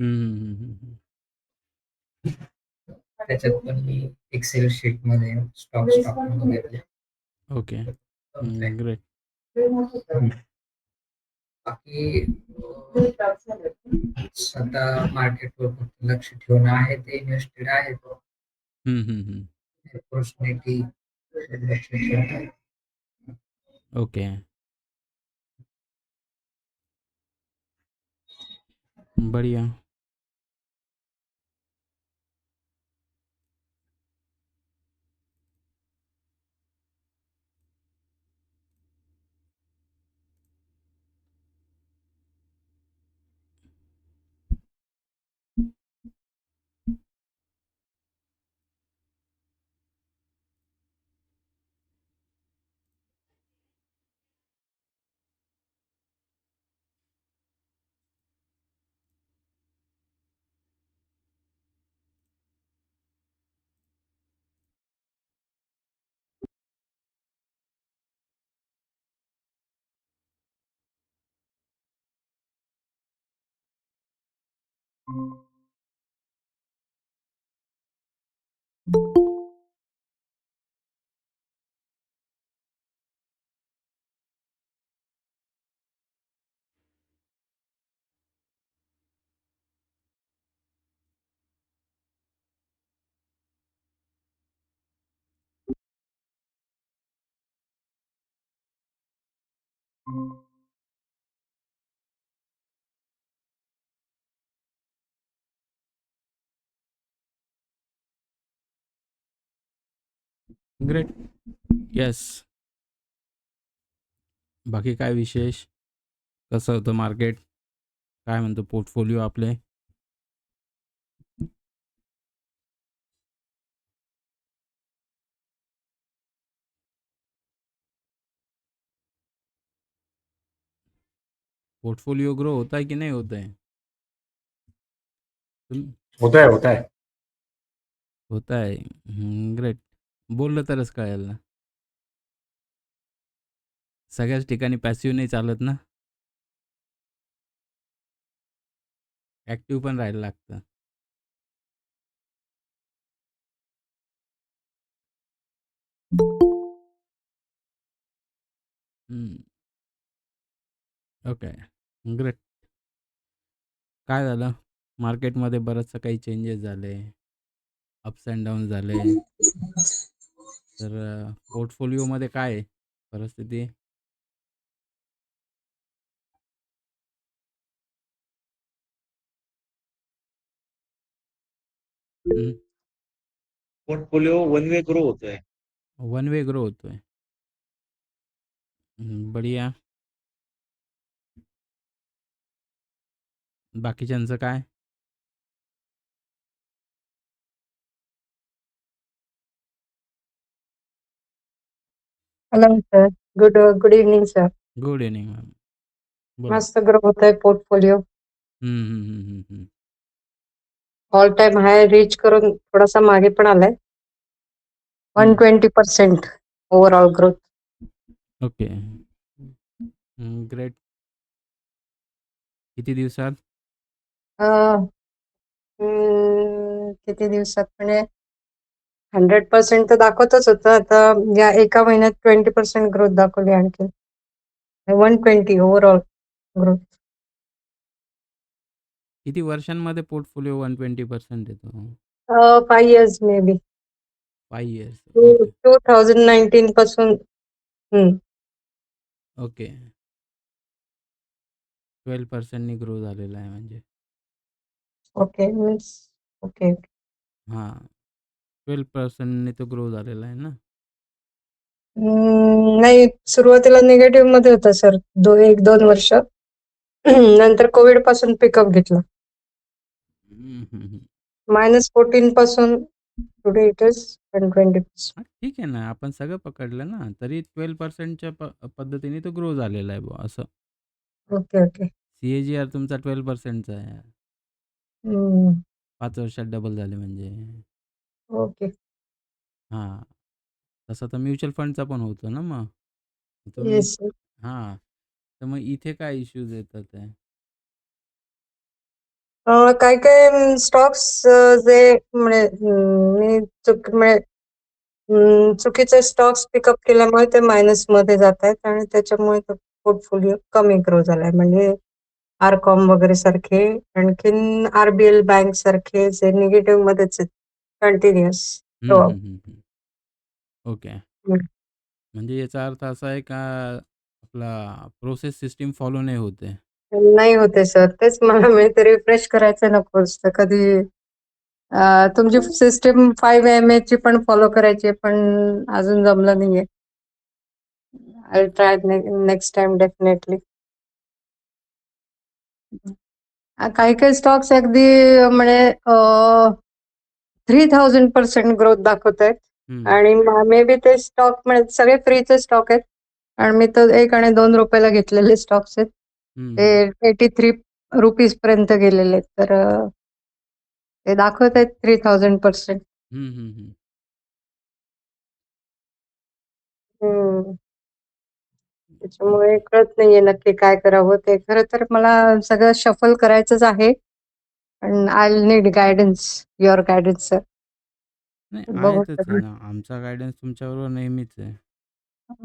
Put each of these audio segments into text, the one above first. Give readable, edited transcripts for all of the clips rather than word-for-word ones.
हं, हं, हं, हं, त्याच्यात पण मी एक्सेल शीटमध्ये स्टॉक वगैरे ओके. करतोय. ग्रेट. बाकी सध्या मार्केटवर फक्त लक्ष ठेवून आहे ते इन्व्हेस्टेड आहे तो हं, हं, हं. पर्सनॅलिटी लक्ष ठेवून आहे. ओके. बढ़िया. ग्रेट. येस. बाकी काय विशेष? कसं होतं मार्केट? काय म्हणतो पोर्टफोलिओ आपले? पोर्टफोलिओ ग्रो होता है कि नहीं होता है? तुम होत आहे. होता है. ग्रेट. बोललं तरच कळेल ना. सगळ्याच ठिकाणी पॅसिव्ह नाही चालत ना. ॲक्टिव्ह पण राहायला लागतं. हं. ओके. ग्रेट. काय झालं? मार्केटमध्ये बरचसं काही चेंजेस झाले. अप्स अँड डाऊन झाले. तर पोर्टफोलिओमध्ये काय आहे परिस्थिती? हं. पोर्टफोलिओ वन वे ग्रो होतोय. वन वे ग्रो होतोय. बढिया. बाकीच्यांचं काय? Hello sir. Good evening sir. Good evening ma'am. बोला. मस्त ग्रोथ आहे पोर्टफोलिओ. हं, हं, हं, हं, हं. ऑल टाइम हाय रीच करून थोडासा मागे पण आलाय. हं. 120% ओव्हरऑल ग्रोथ. ओके. ग्रेट. किती दिवसात? किती दिवसात म्हणजे 100% तर दाखवतच होतं. आता या एका महिन्यात 20% ग्रोथ दाखवली आणखी. 120 ओव्हरऑल ग्रोथ. किती वर्षांमध्ये पोर्टफोलिओ 120% येतो? 5 years may be. 5 years. Okay. 2019 पासून. ओके. 12% नी ग्रो झालेला आहे म्हणजे. Okay means okay. हां. 12% नी तो ग्रो झालेला आहे ना? नाही, सुरुवातीला निगेटिव्ह मध्ये होता सर. 1-2 वर्ष. नंतर कोविड पासून पिकअप घेतला. हं, हं, हं. -14 पासून टुडे इट इज 120%. ठीक आहे ना. आपण सगळं पकडलं ना. तरी 12%च्या पद्धतीने तो ग्रो झालेला आहे बुवा असं. Okay, okay. सीएजीआर तुमचा 12%चा आहे. हं. 5 वर्षात डबल झाले म्हणजे. ओके. हां. तसं तर म्युच्युअल फंडचा पण होतो ना मग. तुम्ही येस सर. हां. तर मग इथे काय इश्यूज येतात आहे? काही-काही स्टॉक्स जे म्हणजे मी चुकीचे स्टॉक्स पिकअप केल्यामुळे ते मायनसमध्ये जातायत आणि त्याच्यामुळे तो पोर्टफोलिओ कमी ग्रो झालाय. म्हणजे आरकॉम वगैरे सारखे, आणखीन आरबीएल बँक सारखे जे निगेटिव्हमध्येच आहेत कंटिन्युअस हं, थ्रूआउट. हं, हं, हं. ओके. म्हणजे याचा अर्थ असा आहे का आपला प्रोसेस सिस्टम फॉलो नाही होत आहे. नाही होते सर. तेच मला मी ते रिफ्रेश करायचं नको असतं कधी. तुमची सिस्टम 5 एम-एची पण फॉलो करायची आहे, पण अजून जमलं नाहीये. I will try next time definitely. काही-काही स्टॉक्स अगदी म्हणजे 3000% ग्रोथ दाखवतायत हं, आणि मे बी ते स्टॉक म्हणजे सगळे फ्रीचे स्टॉक आहेत आणि मी तर ₹1 आणि ₹2 घेतलेले स्टॉक्स आहेत. हं, ते हं. ₹83 पर्यंत गेलेले आहेत. तर ते दाखवतायत 3000%. हं, हं, हं. हं. त्याच्यामुळे ओके. कळत नाहीये नक्की काय करावं ते. खरं तर मला सगळं शफल करायचंच आहे. पण I will need guidance, your guidance sir. नाही बघू आहेतच आहे कधी. ना. आमचा गाईडन्स तुमच्याबरोबर नेहमीच आहे.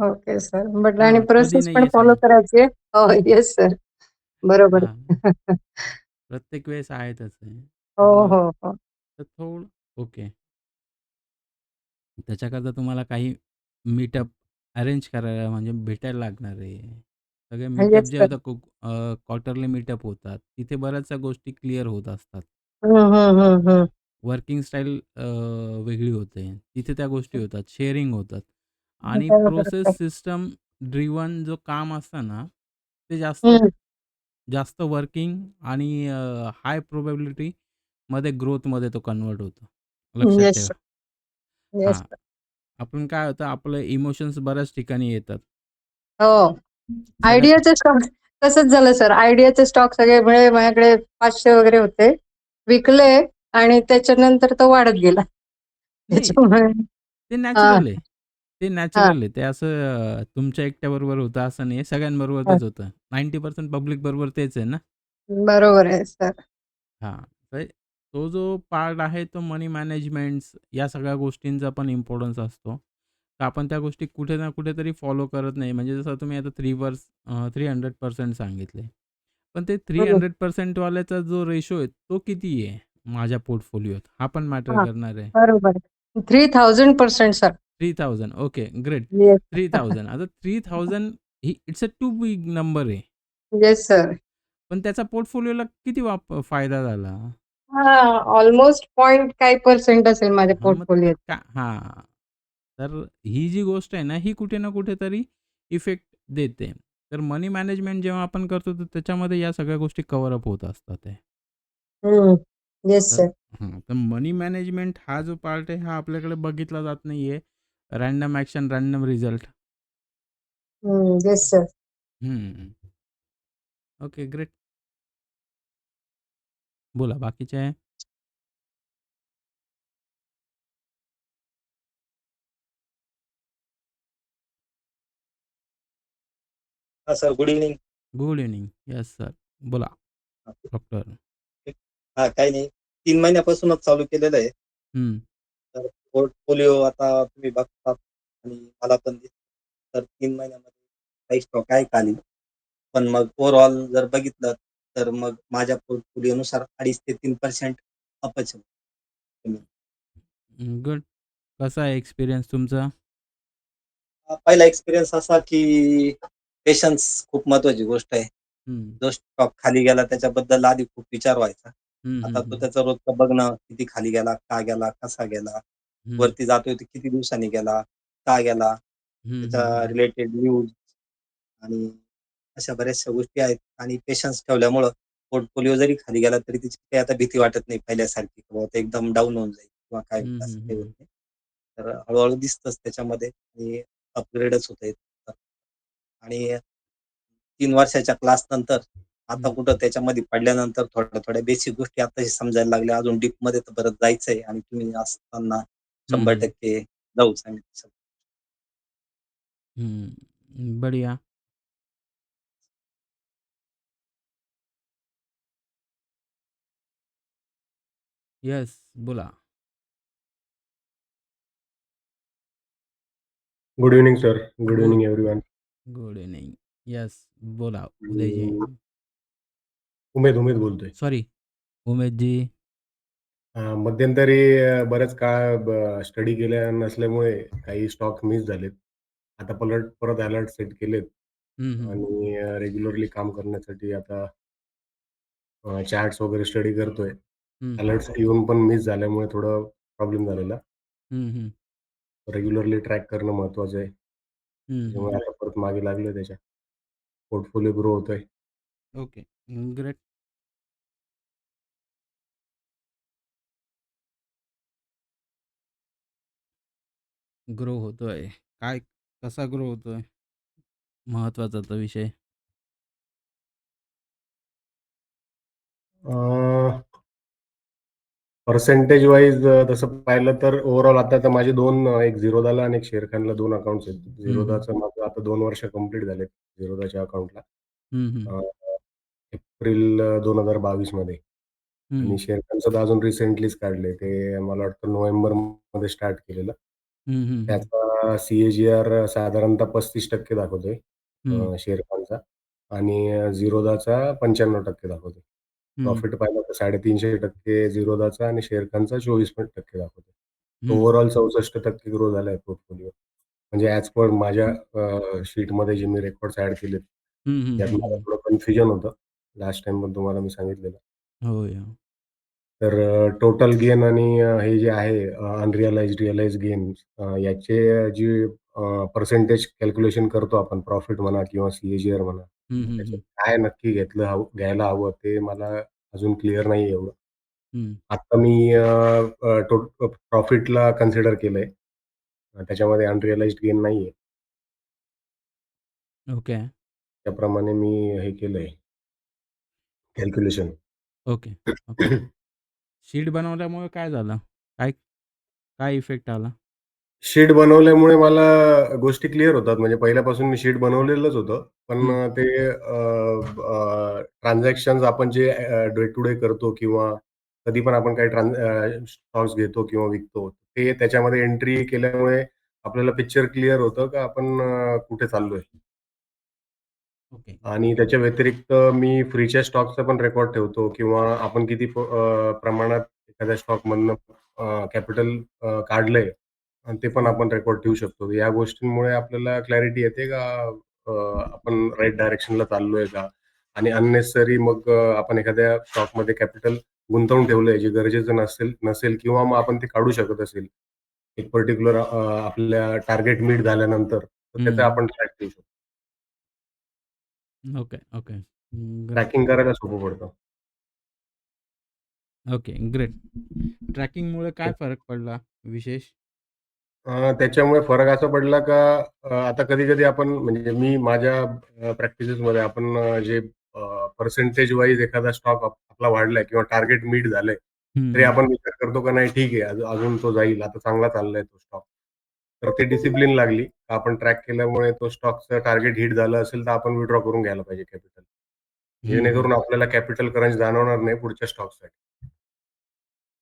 Okay sir. बट आणि हां, कधी प्रोसेस नाही पण आहे फॉलो सांगा. करायची आहे. हो, येस सर. बरोबर. हां, प्रत्येक वेळेस आहेतच आहे. हो, तर हो, हो. तर थोडं ओके. त्याच्याकरता तुम्हाला काही मीटअप अरेंज करायला म्हणजे भेटायला लागणार आहे. सगळे मीटअप येस जे सर. होतात क्वार्टरली मीटअप होतात. तिथे बऱ्याचशा गोष्टी क्लिअर होत असतात. हं, हं, हं, हं. वर्किंग स्टाईल वेगळी होते. तिथे त्या गोष्टी होतात. शेअरिंग होतात आणि बरोबर सर. प्रोसेस सिस्टम ड्रिव्हन जो काम असतं ना, ते जास्त हं. जास्त वर्किंग आणि हाय प्रोबॅबिलिटीमध्ये ग्रोथमध्ये तो कन्व्हर्ट होतो. लक्षात येस ठेवा. सर. येस हां, सर. आपण काय होतं आपलं इमोशन्स बऱ्याच ठिकाणी येतात. हो. सगळ्यात आयडियाचे स्टॉक तसंच झालं सर. आयडियाचे स्टॉक सगळे म्हणजे माझ्याकडे 500 वगैरे होते. विकले आणि त्याच्यानंतर तो वाढत गेला. नाही, त्याच्यामुळे ते हां, नॅचरल आहे. ते हां, नॅचरल आहे. ते असं तुमच्या एकट्याबरोबर होतं असं नाही सगळ्यांबरोबर हां. तेच होतं. 90% पब्लिक बरोबर तेच आहे ना. बरोबर आहे सर. हां, तर तो जो पार्ट आहे तो मनी मॅनेजमेंट्स या सगळ्या गोष्टींचा पण इम्पोर्टन्स असतो. तर आपण त्या गोष्टी कुठे ना कुठेतरी फॉलो करत नाही. म्हणजे जसं तुम्ही आता 300% सांगितले. पण ते हं. 300% वाल्याचा जो रेशो आहे तो किती आहे माझ्या पोर्टफोलिओत? हा पण मॅटर हां, करणार आहे. बरोबर. 3000% सर. 3000 okay great. येस. 3000 आता 3000 ही it's a too big number आहे. Yes sir. पण त्याचा पोर्टफोलिओला किती फायदा झाला? हां, अल्मोस्ट पॉइंट काही पर्सेंट असेल माझ्या हां, मग पोर्टफोलिओत. हां. तर ही जी गोष्ट आहे ना, ही कुठे ना कुठेतरी इफेक्ट देते. तर मनी मॅनेजमेंट जेव्हा आपण करतो, तर त्याच्यामध्ये या सगळ्या गोष्टी कव्हर अप होत असतात आहे. हं. येस तर सर. हां, तर मनी मॅनेजमेंट हा जो पार्ट आहे, हा आपल्याकडे बघितला जात नाहीये. Random action, random result. हं. Yes sir. हं. Okay, great. बोला बाकीचे आहे? हां sir, good evening. Good evening. Yes sir. बोला डॉक्टर. हां, काही नाही. 3 महिन्यापासूनच चालू केलेलं आहे. हं, तर पोर्टफोलिओ आता तुम्ही बघतात आणि मला पण दिसतं. तर 3 महिन्यामध्ये काही स्टॉक आहे खाली. पण मग ओव्हरऑल जर बघितलं, तर मग माझ्या पोर्टफोलिओनुसार 2.5 ते 3% अपच आहे. गुड. कसा आहे एक्सपिरियन्स तुमचा? पहिला एक्सपिरियन्स असा की पेशन्स खूप महत्त्वाची गोष्ट आहे. हं, जो स्टॉक खाली गेला त्याच्याबद्दल आधी खूप विचार व्हायचा. हं, हं, आता तो हं, त्याचं रोजचं बघणं, किती खाली गेला, का गेला, कसा गेला, हं, वरती जातोय तो किती दिवसांनी गेला, का गेला, हं, त्याच्या हं, हं, रिलेटेड न्यूज आणि अशा बऱ्याचशा गोष्टी आहेत आणि पेशन्स ठेवल्यामुळं पोर्टफोलिओ जरी खाली गेला तरी त्याची काही आता भीती वाटत नाही पहिल्यासारखी, की बाबा ते एकदम डाऊन होऊन जाईल किंवा काय हं, होईल हं, असं काही होत हं, नाही. तर हळू दिसतंच त्याच्यामध्ये आणि अपग्रेडच होतंय. आणि 3 वर्षाच्या क्लासनंतर आता हं, कुठं त्याच्यामध्ये पडल्यानंतर थोड्या-थोड्या बेसिक गोष्टी आत्ताशी समजायला लागल्या. अजून डीपमध्ये तर परत जायचंय आणि तुम्ही असताना हं, 100% जाऊच आम्ही. हं. बढिया. येस, बोला. Good evening sir. Good good evening everyone. Good evening. Yes, बोला उदयजी. मी उमेद बोलतोय. सॉरी, उमेदजी. मध्यंतरी बराच काळ स्टडी केल्या नसल्यामुळे काही स्टॉक मिस झालेत. आता परत अलर्ट सेट केलेत हं, हं. आणि रेग्युलरली काम करण्यासाठी आता चार्ट्स वगैरे स्टडी करतोय. हं, हं. अलर्ट्स येऊन पण मिस झाल्यामुळे थोडा प्रॉब्लेम झालेला. हं, हं. रेग्युलरली ट्रॅक करणं महत्त्वाचं आहे. हं, हं. त्याच्यामुळे आता परत मागे लागलोय त्याच्या. पोर्टफोलिओ ग्रो होतोय. ओके. ग्रेट. ग्रो होतोय. काय कसा ग्रो होतोय? महत्त्वाचा तो विषय. अ, पर्सेंटेज वाईज तसं पाहिलं तर ओव्हरऑल आता तर माझे 2 एक झिरोदाला आणि एक शेरखानला 2 अकाउंट्स आहेत. हं, हं. झिरोदाचं माझं आता 2 वर्ष कंप्लीट झालेत झिरोदाच्या अकाउंटला. हं, हं. अ, एप्रिल 2022 मध्ये हं. आणि शेरखानचं तर अजून रिसेंटलीच काढलंय. ते मला वाटतं नोव्हेंबरमध्ये स्टार्ट केलेलं. हं, हं, हं. त्याचा सी-ए-जी-आर साधारणतः 35% दाखवतोय हं. शेरखानचा आणि झिरोदाचा 95% दाखवतोय. हं. प्रॉफिट पाहिलं तर 350% झिरोदाचा आणि शेरखानचा 24% दाखवतोय. हं. ओव्हरऑल 64% ग्रो झालाय पोर्टफोलिओ. म्हणजे ॲज पर माझ्या शीटमध्ये जे मी रेकॉर्ड्स ॲड केलेत, हं, हं, त्यात हं, मला हं. थोडं कन्फ्युजन होतं. लास्ट टाईम पण तुम्हाला मी सांगितलेलं. हो, या. तर टोटल गेन आणि हे जे आहे रिअलाइज्ड गेन याचे जी पर्सेंटेज कॅल्क्युलेशन करतो आपण प्रॉफिट म्हणा किंवा सी-ए-जी-आर म्हणा. हं, हं, त्याच्यात हं. काय नक्की घ्यायला हवं ते मला अजून क्लिअर नाहीये एवढं. हं. आता मी प्रॉफिटला कन्सिडर केलंय. त्याच्यामध्ये अनरिअलाइज्ड गेन नाहीये. ओके. त्याप्रमाणे मी हे केलंय कॅल्क्युलेशन. ओके. ओके. शीट बनवल्यामुळे काय झालं? काय काय इफेक्ट आला? शीट बनवल्यामुळे मला गोष्टी क्लिअर होतात. म्हणजे पहिल्यापासून मी शीट बनवलेलंच होतं. पण हं. ते ट्रान्झॅक्शन्स आपण जे डे टू डे करतो किंवा कधी पण आपण काही स्टॉक्स घेतो किंवा विकतो. ते त्याच्यामध्ये एंट्री केल्यामुळे आपल्याला पिक्चर क्लिअर होतं, का आपण कुठे चाललोय. ओके. आणि त्याच्या व्यतिरिक्त मी फ्रीच्या स्टॉकचा पण रेकॉर्ड ठेवतो किंवा आपण किती प्रमाणात एखाद्या स्टॉकमधनं कॅपिटल काढलंय आणि ते पण हं. आपण रेकॉर्ड ठेवू शकतो. या गोष्टींमुळे आपल्याला क्लॅरिटी येते का अ, आपण राइट डायरेक्शनला चाललोय का? आणि अननेसेसरी मग आपण एखाद्या स्टॉकमध्ये कॅपिटल गुंतवून ठेवलंय, जे गरजेचं नसेल किंवा मग आपण ते काढू शकत असेल. एक पर्टिक्युलर आपल्या टार्गेट मीट झाल्यानंतर, तर त्याचा हं. आपण ट्रॅक ठेवू शकतो. Okay, okay. ग्रेट. ट्रॅकिंग करायला सोपं पडतं. Okay, great. ट्रॅकिंगमुळे काय फरक पडला विशेष? त्याच्यामुळे फरक असा पडला का आता कधी-कधी आपण म्हणजे मी माझ्या प्रॅक्टिसेसमध्ये आपण जे पर्सेंटेज वाईज एखादा स्टॉक आपला वाढलाय किंवा टार्गेट मीट झालंय, हं, तरी हं. आपण विचार करतो का नाही ठीक आहे अजून तो जाईल, आता चांगला चाललाय तो स्टॉक. तर ते डिसिप्लिन लागली. आपण ट्रॅक केल्यामुळे तो स्टॉकचं टार्गेट हिट झालं असेल, तर आपण विथड्रॉ करून घ्यायला पाहिजे कॅपिटल. हं, हं. जेणेकरून आपल्याला कॅपिटल क्रंच जाणवणार नाही पुढच्या स्टॉकसाठी.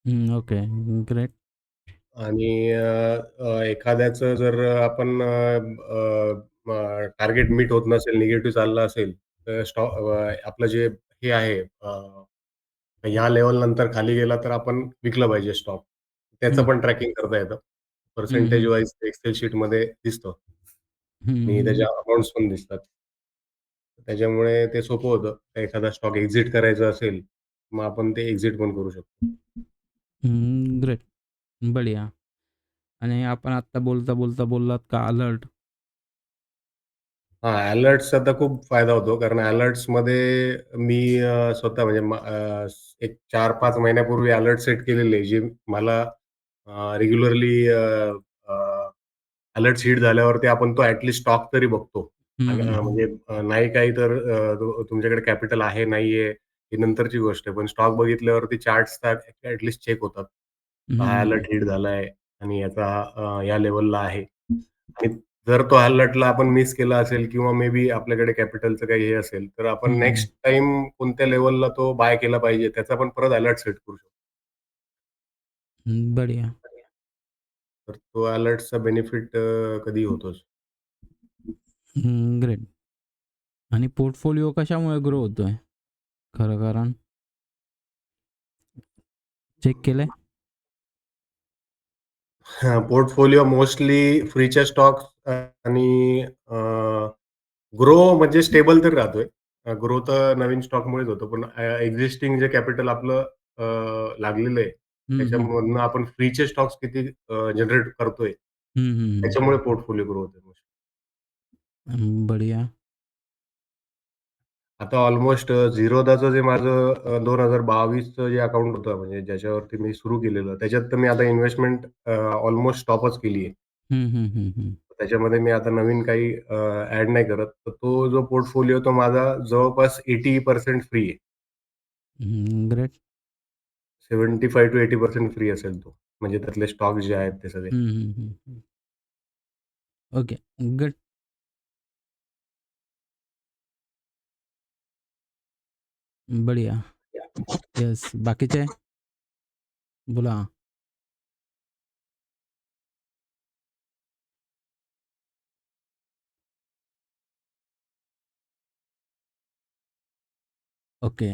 हं. ओके. ग्रेट. आणि एखाद्याचं जर आपण टार्गेट मीट होत नसेल, निगेटिव्ह चालला असेल, तर आपलं जे हे आहे ह्या लेव्हल नंतर खाली गेला तर आपण विकलं पाहिजे स्टॉक. त्याचं हं. पण ट्रॅकिंग करता येतं. हं, पर्सेंटेज हं. वाईज एक्सेल शीटमध्ये दिसतं हं, आणि हं. त्याच्या अकाउंट्स पण दिसतात. त्याच्यामुळे ते सोपं होतं. एखादा स्टॉक एक्झिट करायचा असेल, मग आपण ते एक्झिट पण करू शकतो. ग्रेट. बढिया. आणि आपण आत्ता बोलता बोललात का अलर्ट? हां, अलर्ट्सचा तर खूप फायदा होतो. कारण अलर्ट्समध्ये मी स्वतः म्हणजे एक 4-5 महिन्यापूर्वी अलर्ट सेट केलेले, जे मला रेग्युलरली अलर्ट्स हिट झाल्यावरती आपण तो स्टॉक तरी बघतो. हं, आणि हं, हं. म्हणजे नाही काही तर तुमच्याकडे कॅपिटल आहे, नाहीये, ही नंतरची गोष्ट आहे. पण स्टॉक बघितल्यावरती चार्ट्स तर चेक होतात. हं, हा हं, अलर्ट हिट झालाय आणि याचा या लेव्हलला आहे. आणि जर तो अलर्टला आपण मिस केला असेल किंवा मे बी आपल्याकडे कॅपिटलचं काही हे असेल, तर आपण हं, हं. नेक्स्ट टाईम कोणत्या लेव्हलला तो बाय केला पाहिजे, त्याचा पण परत अलर्ट सेट करू शकतो. बढिया. तर तो अलर्ट्सचा बेनिफिट कधी होतोच. ग्रेट. आणि पोर्टफोलिओ कशामुळे ग्रो होतोय? खरं कारण? चेक केलंय? हां, पोर्टफोलिओ मोस्टली फ्रीचे स्टॉक्स आणि ग्रो म्हणजे स्टेबल तर राहतोय. ग्रो तर नवीन स्टॉकमुळेच होतो. पण एक्झिस्टिंग जे कॅपिटल आपलं लागलेलं आहे, हं, हं. त्याच्यामधनं आपण फ्रीचे स्टॉक्स किती जनरेट करतोय, हं, हं, हं. त्याच्यामुळे पोर्टफोलिओ ग्रो होतोय. बढिया. आता ऑलमोस्ट झिरोदाचं जे माझं 2022चं जे अकाउंट होतं म्हणजे ज्याच्यावरती मी सुरू केलेलं, त्याच्यात तर मी आता इन्व्हेस्टमेंट ऑलमोस्ट स्टॉपच केली आहे. हं, हं, हं, हं. त्याच्यामध्ये मी आता नवीन काही ॲड नाही करत. तर तो जो पोर्टफोलिओ तो माझा जवळपास 80% फ्री आहे. ग्रेट. 75% to 80% फ्री असेल तो. म्हणजे त्यातले स्टॉक्स जे आहेत ते सगळे. हं, हं, हं, हं. ओके. गुड. बढिया. येस. बाकीचे? बोला. ओके.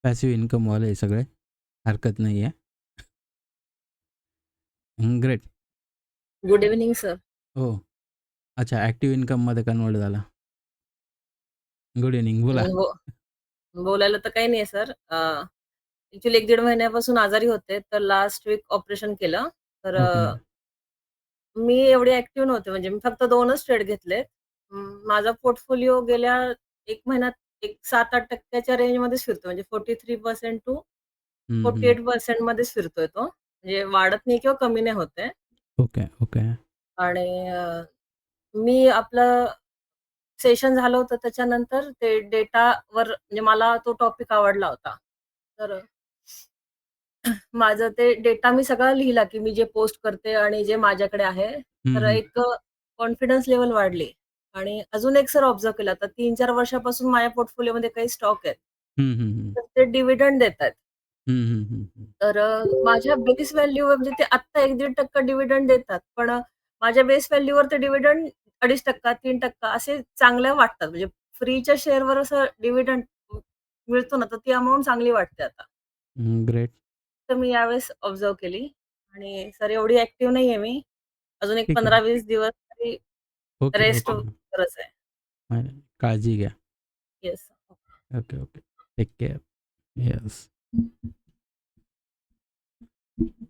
पॅसिव्ह इन्कमवाले आहे सगळे. हरकत नाही आहे. ग्रेट. Good evening sir. हो. अच्छा, ॲक्टिव्ह इन्कममध्ये कन्व्हर्ट झाला. Good evening. बोला. हो, बोलायला तर काही नाही सर. ॲक्चुअली 1-1.5 महिन्यापासून आजारी होते. तर लास्ट वीक ऑपरेशन केलं. तर ओके. मी एवढी ॲक्टिव्ह नव्हते. म्हणजे मी फक्त 2च ट्रेड घेतलेत. माझा पोर्टफोलिओ गेल्या 1 महिन्यात एक 7-8% रेंजमध्येच फिरतो. म्हणजे 43% टू हं, हं. 48% मध्येच फिरतोय तो. म्हणजे वाढत नाही किंवा कमी नाही होत आहे. Okay, okay. आणि मी आपलं सेशन झालं होतं त्याच्यानंतर ते डेटावर म्हणजे मला तो टॉपिक आवडला होता. तर माझं ते डेटा मी सगळा लिहिला, की मी जे पोस्ट करते आणि जे माझ्याकडे आहे. हं, तर हं. एक कॉन्फिडन्स लेव्हल वाढली आणि अजून एक सर ऑब्झर्व्ह केलं. आता 3-4 वर्षापासून माझ्या पोर्टफोलिओमध्ये काही स्टॉक आहेत. हं, हं, हं. तर ते डिव्हिडंड देतायत. हं, हं, हं, हं. तर माझ्या बेस व्हॅल्यूवर म्हणजे ते आत्ता 1-1.5% डिव्हिडंड देतात. पण माझ्या बेस व्हॅल्यूवर ते डिव्हिडंड 2.5% 3% असे चांगले वाटतात. म्हणजे फ्रीच्या शेअरवर असं डिव्हिडंड मिळतो ना, तर ती अमाउंट चांगली वाटते आता. ग्रेट. तर मी यावेळेस ऑब्झर्व्ह केली आणि सर एवढी ॲक्टिव्ह नाहीये मी. अजून एक ठीक आहे. 15-20 दिवस तरी ओके, रेस्ट ओके. गरज आहे. काळजी घ्या. Yes. Okay, okay. Take care. Yes.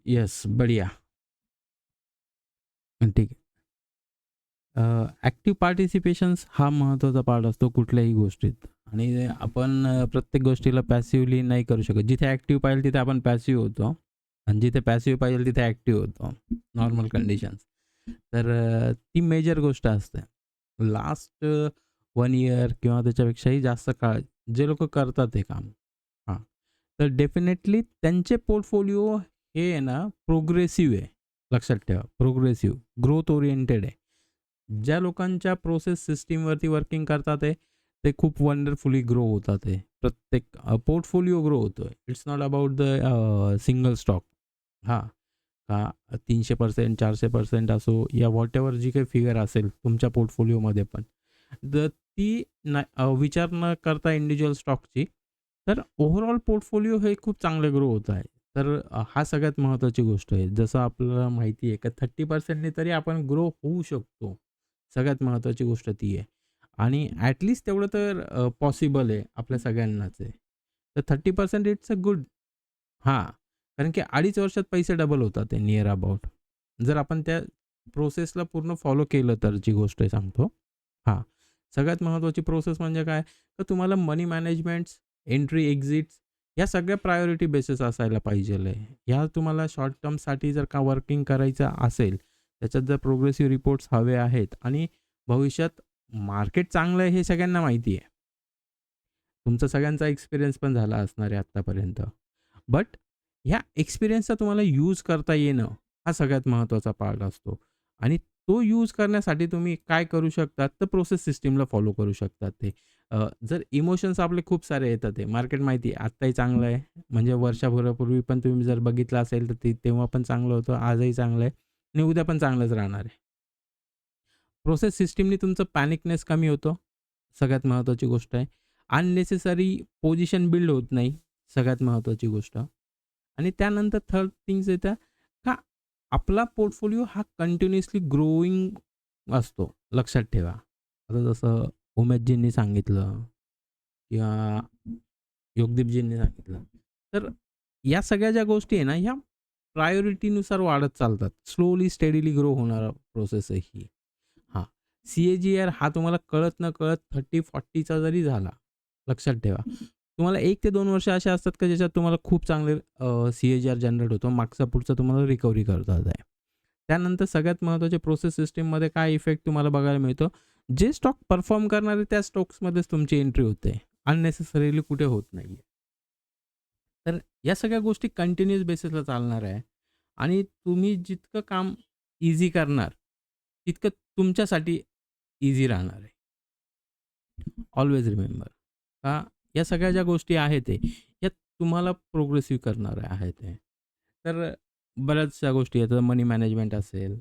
Yes. बढिया. ठीक आहे. ॲक्टिव्ह पार्टिसिपेशन्स हा महत्त्वाचा पार्ट असतो कुठल्याही गोष्टीत आणि आपण प्रत्येक गोष्टीला पॅसिव्हली नाही करू शकत. जिथे ॲक्टिव्ह पाहिजे तिथे आपण पॅसिव्ह होतो आणि जिथे पॅसिव्ह पाहिजे तिथे ॲक्टिव्ह होतो. Normal conditions. तर ती मेजर गोष्ट असते. लास्ट 1 इयर किंवा त्याच्यापेक्षाही जास्त काळ जे लोकं करतात हे काम. हां. तर डेफिनेटली त्यांचे पोर्टफोलिओ हे आहे ना प्रोग्रेसिव्ह आहे. लक्षात ठेवा. प्रोग्रेसिव्ह, ग्रोथ ओरिएंटेड आहे. ज्या लोकांच्या प्रोसेस सिस्टमवरती वर्किंग करतात आहे, ते खूप वंडरफुली ग्रो होतात आहे. प्रत्येक पोर्टफोलिओ ग्रो होतोय. It's not about the single stock. हां, का 300% 400% असो या व्हॉटएव्हर जी काही फिगर असेल तुमच्या पोर्टफोलिओमध्ये पण. तर ती विचार न करता इंडिव्हिज्युअल स्टॉकची, तर ओव्हरऑल पोर्टफोलिओ हे खूप चांगले ग्रो होत आहे. तर हा सगळ्यात महत्त्वाची गोष्ट आहे. जसं आपल्याला माहिती आहे का 30% तरी आपण ग्रो होऊ शकतो. सगळ्यात महत्त्वाची गोष्ट ती आहे. आणि ॲटलीस्ट तेवढं तर पॉसिबल आहे आपल्या सगळ्यांनाच आहे. तर 30% इट्स अ गुड. हां, कारण की 2.5 वर्षात पैसे डबल होतात ते निअर अबाउट. जर आपण त्या प्रोसेसला पूर्ण फॉलो केलं तरची गोष्ट आहे सांगतो. हां, सगळ्यात महत्त्वाची प्रोसेस म्हणजे काय? तर तुम्हाला मनी मॅनेजमेंट्स, एंट्री, एक्झिट्स या सगळ्या प्रायोरिटी बेसिस असायला पाहिजेल आहे. ह्या तुम्हाला शॉर्ट टर्मसाठी जर का वर्किंग करायचं असेल, त्याच्यात जर प्रोग्रेसिव्ह रिपोर्ट्स हवे आहेत आणि भविष्यात मार्केट चांगलं आहे हे सगळ्यांना माहिती आहे. तुमचा सगळ्यांचा एक्सपिरियन्स पण झाला असणार आहे आत्तापर्यंत. बट ह्या एक्सपिरियन्सचा तुम्हाला यूज करता येणं हा सगळ्यात महत्त्वाचा पार्ट असतो आणि तो यूज करण्यासाठी तुम्ही काय करू शकतात तर प्रोसेस सिस्टमला फॉलो करू शकतात ते. जर इमोशन्स आपले खूप सारे येतात आहे. मार्केट माहिती आहे आत्ताही चांगलं आहे. म्हणजे वर्षभरापूर्वी पण तुम्ही जर बघितलं असेल तर ते तेव्हा पण चांगलं होतं. आजही चांगलं आहे आणि उद्या पण चांगलंच राहणार आहे. प्रोसेस सिस्टमनी तुमचं पॅनिकनेस कमी होतो. सगळ्यात महत्त्वाची गोष्ट आहे. अननेसेसरी पोझिशन बिल्ड होत नाही. सगळ्यात महत्त्वाची गोष्ट. आणि त्यानंतर थर्ड थिंग्स येतं का आपला पोर्टफोलिओ हा कंटिन्युअसली ग्रोइंग असतो. लक्षात ठेवा. आता जसं उमेशजींनी सांगितलं किंवा योगदीपजींनी सांगितलं. तर या सगळ्या ज्या गोष्टी आहे ना, ह्या प्रायोरिटीनुसार वाढत चालतात. स्लोली स्टेडीली ग्रो होणारा प्रोसेस आहे ही. हां, सी-ए-जी-आर हा तुम्हाला कळत नकळत 30-40चा जरी झाला, लक्षात ठेवा. तुम्हाला 1 ते 2 वर्ष असे असतात का ज्याच्यात तुम्हाला खूप चांगले सी-ए-जी-आर जनरेट होतो. मागचा पुढचा तुम्हाला रिकव्हरी करता येत आहे. त्यानंतर सगळ्यात महत्त्वाचे प्रोसेस सिस्टममध्ये काय इफेक्ट तुम्हाला बघायला मिळतो. जे स्टॉक परफॉर्म करणारे त्या स्टॉक्समध्येच तुमची एंट्री होते. अननेसेसरीली कुठे होत नाही. तर या सगळ्या गोष्टी कंटिन्यूअस बेसिसला चालणार आहे आणि तुम्ही जितकं काम ईझी करणार, तितकं तुमच्यासाठी ईझी राहणार आहे. ऑल्वेज रिमेंबर का या सगळ्या ज्या गोष्टी आहेत या तुम्हाला प्रोग्रेसिव्ह करणाऱ्या आहेत तर बऱ्याचशा गोष्टी आहेत. मनी मॅनेजमेंट असेल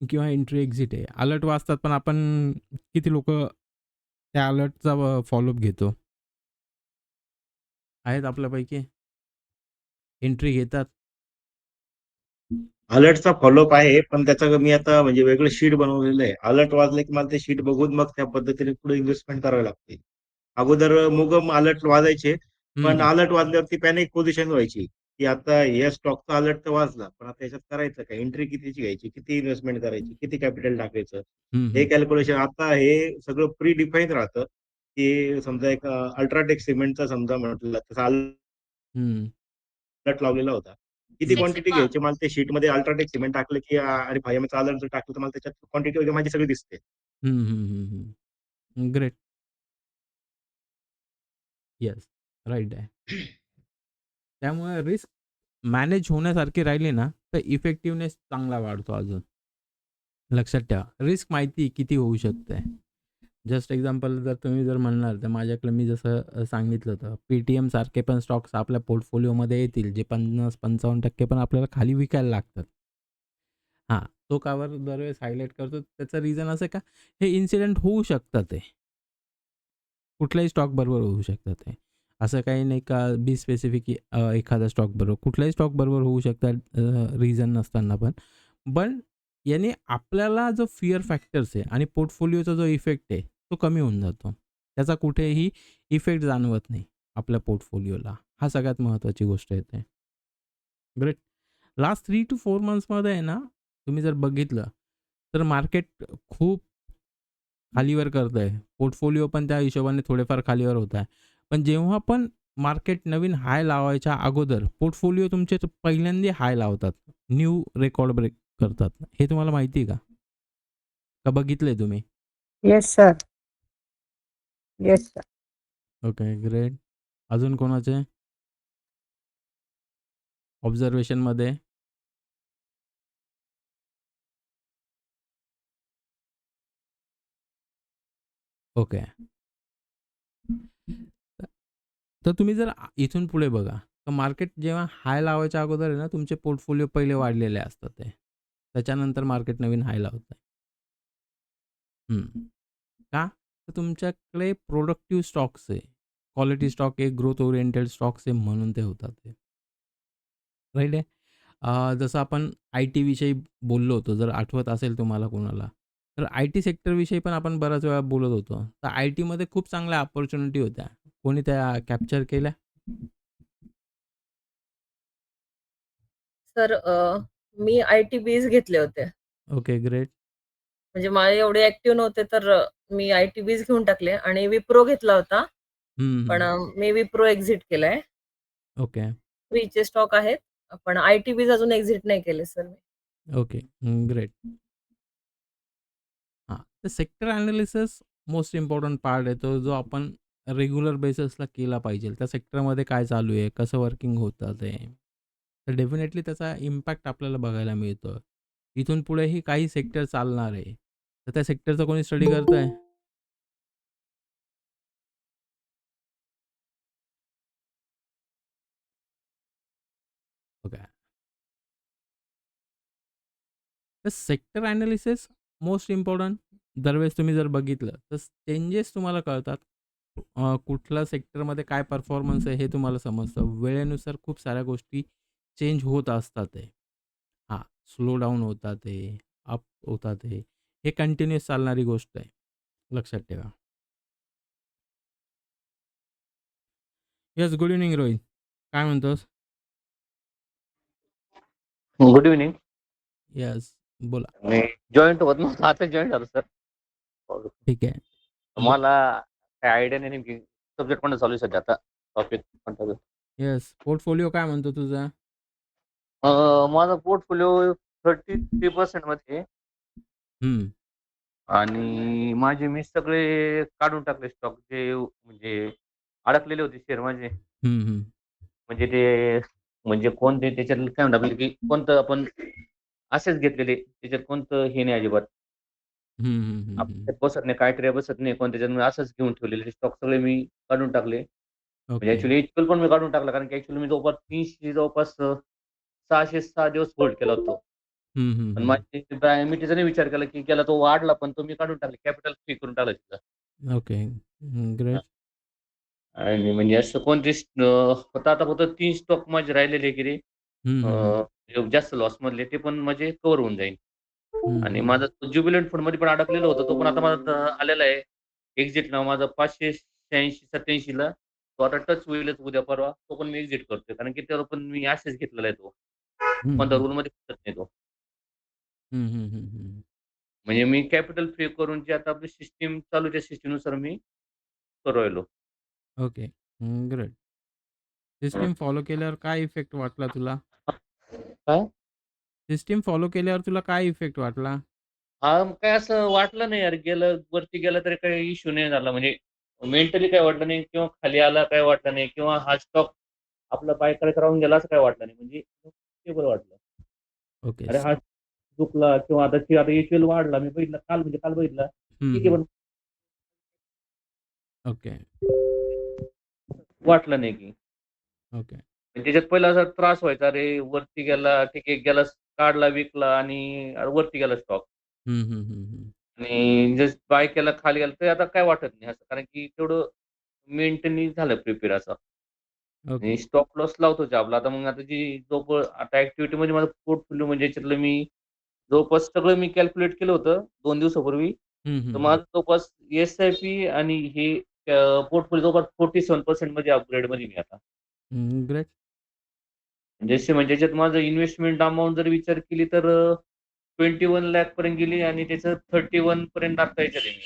किंवा एंट्री एक्झिट आहे. अलर्ट वाजतात पण आपण किती लोकं त्या अलर्टचा फॉलोअप घेतो? आहेत आपल्यापैकी? एंट्री घेतात? अलर्टचा फॉलोअप आहे, पण त्याचं मी आता म्हणजे वेगळं शीट बनवलेलं आहे. अलर्ट वाजले की मला ते शीट बघून मग त्या पद्धतीने पुढे इन्व्हेस्टमेंट करावी लागते. अगोदर अलर्ट वाजायचे, पण हं, अलर्ट वाजल्यावरती पॅनिक पोझिशन व्हायची, की आता या स्टॉकचा अलर्ट तर वाजला, पण आता याच्यात करायचं काय? एंट्री कितीची घ्यायची? किती इन्व्हेस्टमेंट करायची? किती कॅपिटल टाकायचं? हं, हे हं, कॅल्क्युलेशन आता हे सगळं प्री डिफाईन राहतं, की समजा एक अल्ट्राटेक सिमेंटचा समजा म्हटलं, तसा हं. अलर्ट लावलेला होता. किती हं. क्वांटिटी घ्यायची मला ते शीटमध्ये अल्ट्राटेक सिमेंट टाकलं, की आणि भायमचा अलर्ट जर टाकलं, तर मला त्याच्यात क्वांटिटी वगैरे माझी सगळी दिसते. हं, हं, हं, हं. ग्रेट. येस. राइट आहे. त्यामुळे रिस्क मॅनेज होण्यासारखी राहिली ना, तर इफेक्टिव्हनेस चांगला वाढतो अजून. लक्षात ठेवा. रिस्क माहिती आहे किती होऊ शकते. जस्ट एक्झाम्पल जर तुम्ही जर म्हणणार, तर माझ्याकडे मी जसं सांगितलं होतं, पेटीएम सारखे पण स्टॉक्स आपल्या पोर्टफोलिओमध्ये येतील, जे 50-55% पण आपल्याला खाली विकायला लागतात. हां, तो का बरं दरवेळेस हायलाइट करतो? त्याचं रिझन असं आहे का, हे इन्सिडेंट होऊ शकतात ते. कुठल्याही स्टॉक बरोबर होऊ शकतात ते. असं काही नाही का बी स्पेसिफिक एखादा स्टॉक बरोबर. कुठल्याही स्टॉक बरोबर होऊ शकतात रिझन नसताना पण. पण याने आपल्याला जो फिअर फॅक्टर्स आहे आणि पोर्टफोलिओचा जो इफेक्ट आहे, तो कमी होऊन जातो. त्याचा कुठेही इफेक्ट जाणवत नाही आपल्या पोर्टफोलिओला. हा सगळ्यात महत्त्वाची गोष्ट येते. ग्रेट. लास्ट 3 to 4 मंथ्समध्ये आहे ना, तुम्ही जर बघितलं, तर मार्केट खूप खालीवर करतंय. पोर्टफोलिओ पण त्या हिशोबाने थोडेफार खालीवर होत आहे. पण जेव्हा पण मार्केट नवीन हाय लावायच्या अगोदर पोर्टफोलिओ तुमचे पहिल्यांदा हाय लावतात. न्यू रेकॉर्ड ब्रेक करतात. हे तुम्हाला माहिती आहे का? का बघितलंय तुम्ही? Yes sir. Yes sir. Okay, great. अजून कोणाचे ऑब्झर्वेशनमध्ये? ओके. तर तुम्ही जर इथून पुढे बघा, तर मार्केट जेव्हा हाय लावायच्या अगोदर आहे ना, तुमचे पोर्टफोलिओ पहिले वाढलेले असतात ते. त्याच्यानंतर मार्केट नवीन हाय लावतं. का? तर तुमच्याकडे प्रोडक्टिव्ह स्टॉक्स आहे. क्वालिटी स्टॉक आहे, ग्रोथ ओरिएंटेड स्टॉक्स आहे म्हणून ते होतात ते. राईट आहे. जसं आपण आय-टी विषयी बोललो होतो, जर आठवत असेल तुम्हाला कोणाला. तर आय-टी सेक्टरविषयी पण आपण बऱ्याच वेळा बोलत होतो. तर आय-टीमध्ये खूप चांगल्या अपॉर्च्युनिटी होत्या. कोणी त्या कॅप्चर केल्या? सर मी आय-टी बीज घेतले होते. Okay, great. म्हणजे माझे एवढे ॲक्टिव्ह नव्हते, तर मी आय-टी बीज घेऊन टाकले आणि विप्रो घेतला होता. हं, पण हं. मी विप्रो एक्झिट केलाय. ओके, फ्रीचे स्टॉक आहेत. पण आय-टी बीज अजून एक्झिट नाही केले सर मी. ओके. ग्रेट. हां, तर sector analysis most important part आहे. तो जो आपण रेग्युलर बेसिसला केला पाहिजे. त्या सेक्टरमध्ये काय चालू आहे, कसं वर्किंग होतं ते. तर डेफिनेटली त्याचा इम्पॅक्ट आपल्याला बघायला मिळतो. इथून पुढेही काही सेक्टर चालणार आहे. तर त्या सेक्टरचा कोणी स्टडी करतंय? ओके. तर सेक्टर ॲनालिसिस मोस्ट इम्पोर्टंट. दरवेळेस तुम्ही जर बघितलं तर चेंजेस तुम्हाला कळतात. कुठल्या सेक्टरमध्ये काय परफॉर्मन्स आहे हे तुम्हाला समजतं. वेळेनुसार खूप साऱ्या गोष्टी चेंज होत असतात आहे. हां, स्लो डाऊन होतात आहे, अप होतात आहे. हे कंटिन्यूअस चालणारी गोष्ट आहे. लक्षात ठेवा. Yes, good evening Rohit. काय म्हणतोस? Good evening. येस, बोला. मी जॉईंट होत नव्हतं, आता जॉईन झालो सर. ठीक आहे. मला काही आयडिया नाही नेमकी सब्जेक्ट कोणता चालू आहे सध्या आता, टॉपिक कोणता. येस, पोर्टफोलिओ काय म्हणतो तुझा? माझा पोर्टफोलिओ 33% मध्ये आहे हं, आणि माझे मी सगळे काढून टाकले स्टॉक जे म्हणजे अडकलेले होते शेअर माझे. हं, हं. म्हणजे ते म्हणजे कोणते त्याच्यात काय म्हणतात आपल्याला की कोणतं आपण असेच घेतलेले त्याच्यात कोणतं हे नाही अजिबात. हं, हं, हं, हं. आपल्यात बसत नाही, काय बसत नाही कोण त्याच्यात असंच घेऊन ठेवलेले स्टॉक सगळे मी काढून टाकले. म्हणजे ओके. ऍक्च्युली एचपीएल पण मी काढून टाकला कारण की ऍक्च्युली मी जवळपास 300 जवळपास 606 दिवस होल्ड केला होतो. हं, हं, पण हं. माझी मी त्याचा नाही विचार केला की गेला तो वाढला पण तो मी काढून टाकला कॅपिटल फ्री करून टाकला तिथं. ओके. ग्रेट. आणि म्हणजे असं कोणते होता आता फक्त 3 स्टॉक माझे राहिलेले की रे हं, हं, हं. जास्त लॉस मधले ते पण म्हणजे कव्हर होऊन जाईल. हं, आणि हं. माझा ज्युबिलंट फंड मध्ये पण अडकलेला होता तो पण आता माझा आलेला आहे. एक्झिट नाव माझं 586-87 ला तो आता टच होईलच उद्या परवा. तो पण मी एक्झिट करतोय कारण की त्याला पण मी ॲसेच घेतलेला आहे तो. हं, कोणता हं. रूलमध्ये पडत नाही तो. हं, हं, हं, हं. म्हणजे मी कॅपिटल फ्री करून जे आता आपली सिस्टम चालू आहे त्या सिस्टमनुसार मी करू राहिलो. ओके. ग्रेट. हं. सिस्टम फॉलो केल्यावर काय इफेक्ट वाटला तुला? काय? सिस्टम फॉलो केल्यावर तुला काय इफेक्ट वाटला? हां, काय असं वाटलं नाही यार, वरती गेलं तरी काही इश्यू नाही झाला. म्हणजे मेंटली काही वाटलं नाही किंवा खाली आला काही वाटलं नाही किंवा हा स्टॉक आपला बाय करायचा राहून गेला असं काही वाटलं नाही. म्हणजे स्टेबल वाटलं. ओके. अरे हा चुकला किंवा आता एचयूएल वाढला. मी बघितला काल म्हणजे काल बघितला. हं, ठीक आहे हं. पण ओके. वाटलं नाही की ओके. त्याच्यात पहिला असा त्रास व्हायचा. अरे वरती गेला, ठीक आहे गेला, काढला, विकला आणि वरती गेला स्टॉक. हं, हं, हं, हं. आणि जस्ट बाय केला, खाली गेला, तर आता काय वाटत नाही असं. कारण की तेवढं मेंटली झालं प्रिपेअर असं. ओके. आणि स्टॉप लॉस लावतो जॉबला. आता मग आता जी आता ॲक्टिव्हिटीमध्ये माझा पोर्टफोलिओ म्हणजे याच्यातलं मी जवळपास सगळं मी कॅल्क्युलेट केलं होतं 2 दिवसापूर्वी. हं, तर हं, हं. माझं जवळपास एस-आय-पी आणि हे पोर्टफोलिओ जवळपास 47% मध्ये अपग्रेडमध्ये मी आता. ग्रेट. जसे म्हणजे याच्यात माझं इन्व्हेस्टमेंट अमाउंट जर विचार केली तर 21 लाख पर्यंत गेली आणि त्याचं 31 पर्यंत आता याच्यात आहे मी.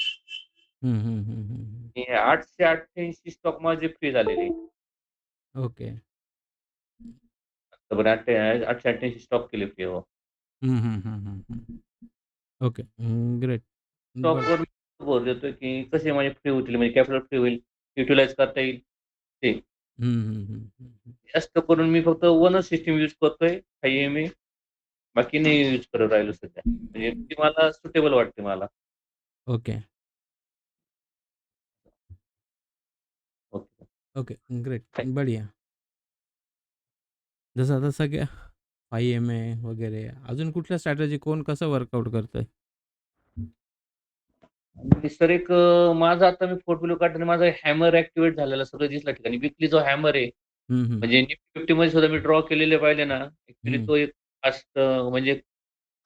हं, हं, हं, हं, हं. आणि 888 स्टॉक माझे फ्री झालेले. ओके. बरं 888 स्टॉक केले फ्री हो. हं, हं, हं, हं, हं. ओके. ग्रेट. बरं. स्टॉकवर भर देतोय की कसे माझे फ्री होतील म्हणजे कॅपिटल फ्री होईल, युटिलाइज करता येईल ते. हं, हं, हं, हं, हं. जास्त करून मी फक्त वनच सिस्टम यूज करतोय, आय-एम-ए. बाकी नाही यूज करत राहिलो सध्या. म्हणजे ती मला सुटेबल वाटते मला. ओके. ओके. ओके. ग्रेट. बढिया. जसं आता सगळ्या आय-एम-ए वगैरे अजून कुठल्या स्ट्रॅटेजी कोण कसं वर्कआउट करतंय? आणि सर एक माझा आता मी पोर्टफोलिओ काढताना माझा हॅमर ॲक्टिव्हेट झालेला सगळं दिसला ठिकाणी. विकली जो हॅमर आहे, हं, हं. म्हणजे निफ्टी 50 मध्ये सुद्धा मी ड्रॉ केलेले पाहिले ना, ॲक्चुअली हं. तो एक खास म्हणजे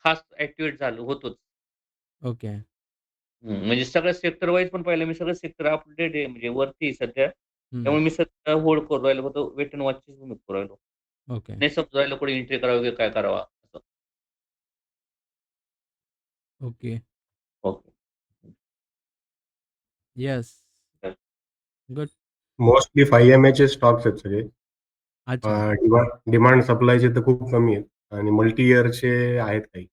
खास ॲक्टिव्हेट होतोच. ओके. म्हणजे सगळ्या सेक्टर वाईज पण पाहिलं मी सगळं सेक्टर अपडेट आहे म्हणजे वरती आहे सध्या. हं. त्यामुळे मी सध्या होल्ड करू राहिलो. फक्त वेट एंड वॉचचीच मी करू राहिलो. ओके. नाही समजू राहिलं कुठे एंट्री करावी की काय करावा असं. Okay. Okay. Yes. Good. Mostly 5 stocks आहेत सगळे. अच्छा. डिमांड सप्लायचे तर खूप कमी आहेत आणि मल्टी इयरचे आहेत काही.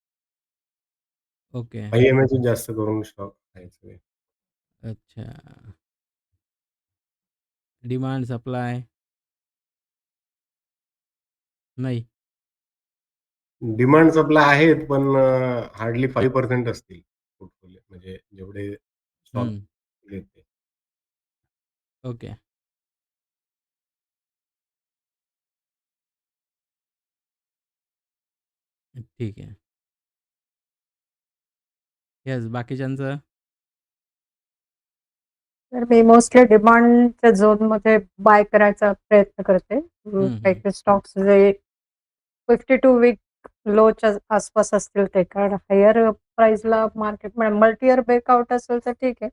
ओके. 5 जास्त करून स्टॉक आहेत सगळे. अच्छा. डिमांड, सप्लाय नाही. डिमांड सप्लाय आहेत, पण हार्डली 5% असतील पोर्टफोलिओ म्हणजे जेवढे स्टॉक हं. घेते. ओके. ठीक आहे. येस, बाकीच्यांचं? तर मी मोस्टली डिमांडच्या झोनमध्ये बाय करायचा प्रयत्न करते. हं, हं. काही स्टॉक्स जे 52 वीक लोच्या आसपास असतील ते. कारण हायर प्राइसला मार्केटमध्ये मल्टी इयर ब्रेकआउट असेल तर ठीक आहे.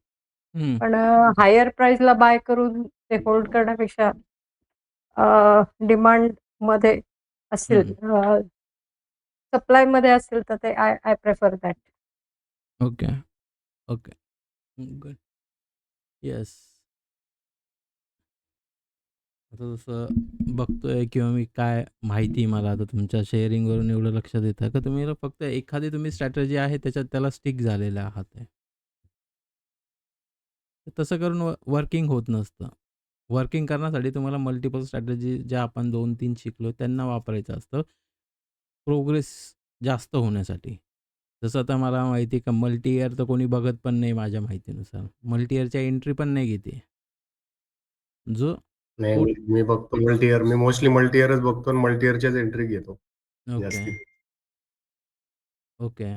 हं, पण हायर प्राइसला बाय करून ते होल्ड करण्यापेक्षा डिमांडमध्ये असतील, हं. सप्लायमध्ये असतील तर ते I I prefer that. Okay, okay. Good. Yes. आता जसं बघतोय किंवा मी काय माहिती मला आता तुमच्या शेअरिंगवरून एवढं लक्षात येतं का तुम्ही फक्त एखादी तुम्ही स्ट्रॅटेजी आहे त्याच्यात त्याला स्टिक झालेले आहात आहे. तर तसं करून वर्किंग होत नसतं. वर्किंग करण्यासाठी तुम्हाला मल्टिपल स्ट्रॅटेजी ज्या आपण 2-3 शिकलो त्यांना वापरायचं असतं. प्रोग्रेस जास्त होण्यासाठी. जसं आता मला माहिती आहे का मल्टी इयर तर कोणी बघत पण नाही माझ्या माहितीनुसार. मल्टी इयरच्या एंट्री पण नाही घेते. जो नाही, पोर्ट मी बघतो मल्टी इयर. मी मोस्टली मल्टी इयरच बघतो आणि मल्टी इयरच्याच एंट्री घेतो ओके, जास्ती. ओके.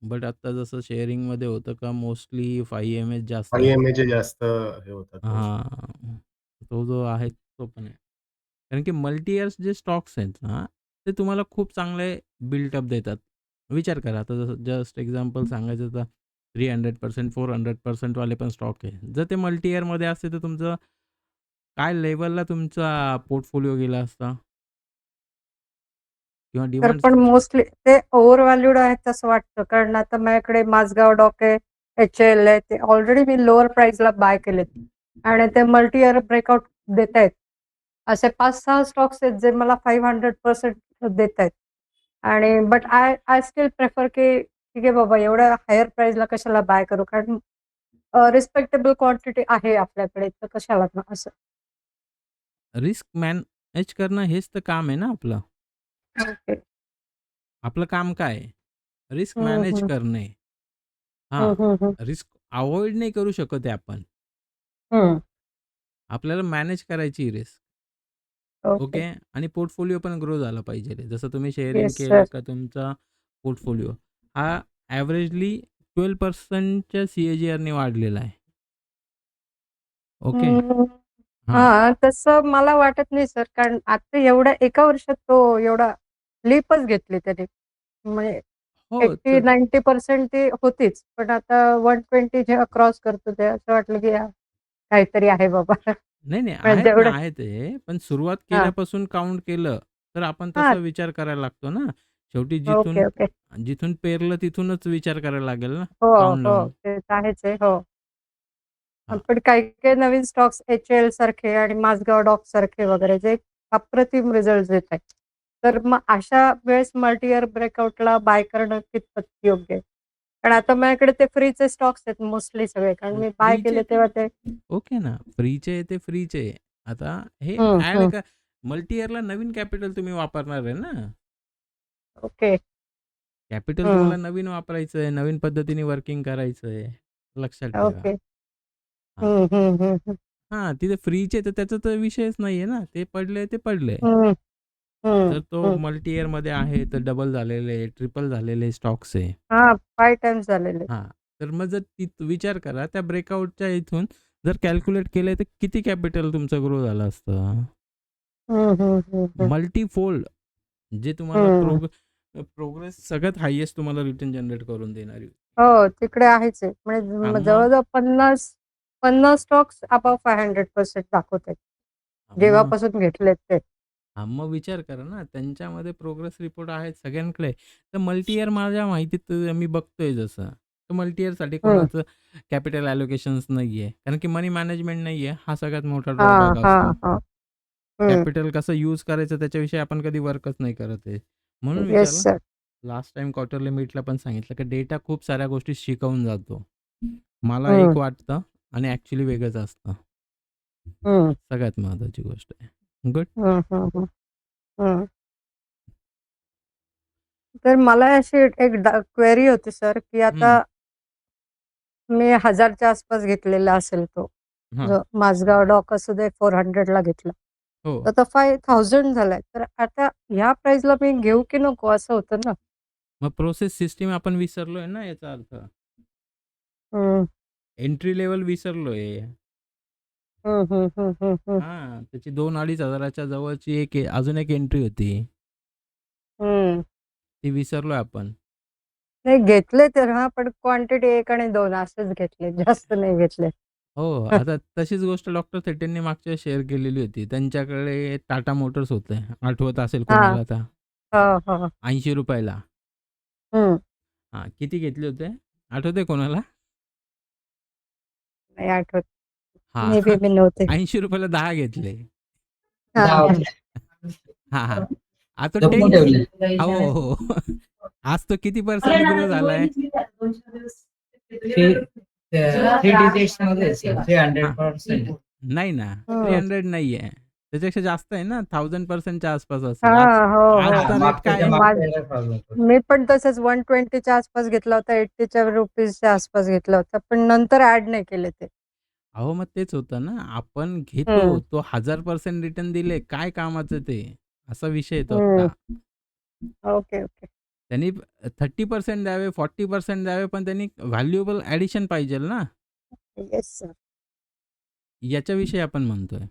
बट आता जसं शेअरिंगमध्ये होतं का मोस्टली 5 जास्त आहे. IMA जास्त हे होतात मोस्टली. हां. तो जो आहे तो पण आहे. कारण की मल्टी इयर्स जे स्टॉक्स आहेत ना, ते तुम्हाला खूप चांगले बिल्टअप देतात. विचार करा आता जसं जस्ट एक्झाम्पल सांगायचं तर 300% 400% वाले पण स्टॉक आहे. जर ते मल्टी इयरमध्ये असते तर तुमचं काय लेव्हलला तुमचा पोर्टफोलिओ गेला असता? किंवा तर डिमांड्स पण मोस्टली ते ओव्हर व्हॅल्यूड आहेत असं वाटतं. कारण आता माझ्याकडे माझगाव डॉक आहे, HL आहे. ते ऑलरेडी मी लोअर प्राइसला बाय केलेत आणि ते मल्टी इयर ब्रेकआउट देतायत. असे 5-6 स्टॉक्स आहेत जे मला 500% देतायत. आणि but I I still prefer की ठीक आहे बाबा एवढ्या हायर प्राइसला कशाला बाय करू? कारण रिस्पेक्टेबल क्वांटिटी आहे आपल्याकडे तर कशाला ना असं. रिस्क मॅनेज करणं हेच तर काम आहे ना आपलं. ओके. आपलं काम काय आहे? रिस्क हं, मॅनेज हं. करणे. हं, हां, हं, हं. रिस्क अव्हॉइड नाही करू शकत आहे आपण. हं. आपल्याला मॅनेज करायची रिस्क. ओके. ओके. आणि पोर्टफोलिओ पण ग्रो झाला पाहिजे. जसं तुम्ही शेअरिंग येस केलं सर. का तुमचा पोर्टफोलिओ हा ॲव्हरेजली 12%च्या CAGRने वाढलेला आहे. ओके. हं. हां. हां, तसं मला वाटत नाही सर. कारण आता एवढ्या एका वर्षात तो एवढा लीपच घेतली त्याने. म्हणजे हो, तर 80-90% ती होतीच. पण आता 120 जेव्हा क्रॉस करतो तेव्हा असं वाटलं की काहीतरी आहे बाबा. नाही, नाही. म्हणजे आहेत ना, जेवढं आहेत ते. पण सुरुवात हां, केल्यापासून काउंट केलं, तर आपण तसा हां. विचार करायला लागतो ना. शेवटी ओके, जिथून ओके. जिथून पेरलं तिथूनच विचार करायला लागेल ना, हो, काउंट हो. लावून. ते तर आहेच आहे. हो. हां. पण काही-काही नवीन स्टॉक्स HL सारखे आणि माझगाव डॉक सारखे वगैरे जे अप्रतिम रिझल्ट देत आहेत. तर मग अशा वेळेस मल्टी इयर ब्रेकआउटला बाय करणं कितपत योग्य आहे? कारण आता माझ्याकडे ते फ्रीचे स्टॉक्स आहेत मोस्टली सगळे. कारण मी बाय फ्रीचे केले ते तेव्हा ते ओके ना. फ्रीचे ते फ्रीचे. आता हे हं, ॲड हं. का मल्टी इयरला नवीन कॅपिटल तुम्ही वापरणार आहे ना. ओके. कॅपिटल हं. तुम्हाला नवीन वापरायचं आहे, नवीन पद्धतीने वर्किंग करायचं आहे. लक्षात ठेवा. ओके. हां. हं, हं, हं, हं. हां, तिथे फ्रीचे तर त्याचा तर विषयच नाहीये ना. ते पडले ते पडले. हं, हं, जर तो हं. मल्टी इयरमध्ये आहे, तर डबल झालेले, ट्रिपल झालेले स्टॉक्स आहे. हां, 5 टाईम्स झालेले. हां, तर मग जर विचार करा त्या ब्रेकआउटच्या इथून जर कॅल्क्युलेट केलंय, तर किती कॅपिटल तुमचं ग्रो झालं असतं? हं, हं, हं, हं. मल्टीफोल्ड जे तुम्हाला हं. प्रोग्रेस सगळ्यात हायेस्ट तुम्हाला रिटर्न जनरेट करून देणारी. हो, तिकडे आहेच आहे. म्हणजे हां, मग जवळ-जवळ 50 स्टॉक्स अबोव्ह 500% दाखवतायत. मग जेव्हापासून घेतलेत ते. हां, मग विचार करा ना, त्यांच्यामध्ये प्रोग्रेस रिपोर्ट आहेत सगळ्यांकडे. तर मल्टी इयर माझ्या माहितीत मी बघतोय जसं, तर मल्टी इयरसाठी हं. कोणाचं कॅपिटल अलोकेशन्स नाहीये. कारण की मनी मॅनेजमेंट नाहीये. हा सगळ्यात मोठा हां, ड्रॉबॅक हां, असतो. हां. हं. कॅपिटल कसं यूज करायचं त्याच्याविषयी आपण कधी वर्कच नाही करत आहे. म्हणून येस विचारलं. सर. लास्ट टाईम क्वार्टरली मीटला पण सांगितलं, की डेटा खूप साऱ्या गोष्टी शिकवून जातो. मला एक हं, वाटतं आणि ॲक्चुअली वेगळंच असतं. हं. सगळ्यात महत्त्वाची गोष्ट आहे. गुड. हं, हं, हं. हं. तर मला अशी एक क्वेरी होती सर, की आता हं. मी 1000च्या आसपास घेतलेला असेल तो. हां. जो माझगाव डॉक असू दे 400ला घेतला. हो. तर तो 5000 झालाय. तर आता ह्या प्राईसला मी घेऊ की नको असं होतं ना? मग प्रोसेस सिस्टम आपण विसरलोय ना याचा अर्थ. हं. एंट्री लेव्हल विसरलोय. हं, हं, हं, हं, हं. हां, त्याची 2,000-2,500च्या जवळची अजून एक एंट्री होती. हं. ती विसरलोय आपण. नाही घेतले तर हां, पण क्वांटिटी 1 आणि 2 असेच घेतले. जास्त नाही घेतले. हो, आता तशीच गोष्ट डॉक्टर थेटेंनी मागच्या वेळेस शेअर केलेली होती. त्यांच्याकडे टाटा मोटर्स होते. आठवत असेल हां. कोणाला तर हो, हो. ₹80 ला. हं. हां, किती घेतले होते? आठवतंय कोणाला? नाही आठवत. हां, मे बी मी नव्हते. ₹80 ला 10 घेतले. 10 हां. होते. हां, हां. आता जपून 10 ठेवले. हो, हो. आज तो किती पर्सेंट ग्रो झालाय? 3 डिजिट्स मध्ये असेल. हां. 300%. नाही ना, हं. 300 नाहीये. त्याच्यापेक्षा जास्त आहे ना, 1000% आसपास असेल. हां. हो, आजचा हो. रेट काय आहे? मागच्या याला प्रॉब्लेम होतो. मी पण तसंच 120च्या आसपास घेतला होता. 80च्या रुपीजच्या आसपास घेतला होता. पण नंतर ॲड नाही केले ते. अहो, मग तेच होतं ना, आपण घेतो, हं. तो 1000% रिटर्न दिले, काय कामाचं ते? असा विषय येतो हं. अख्खा. Okay, okay. त्यांनी 30% द्यावे, 40% द्यावे, पण त्यांनी व्हॅल्युएबल ॲडिशन पाहिजेल ना, येस सर. याच्याविषयी आपण म्हणतोय.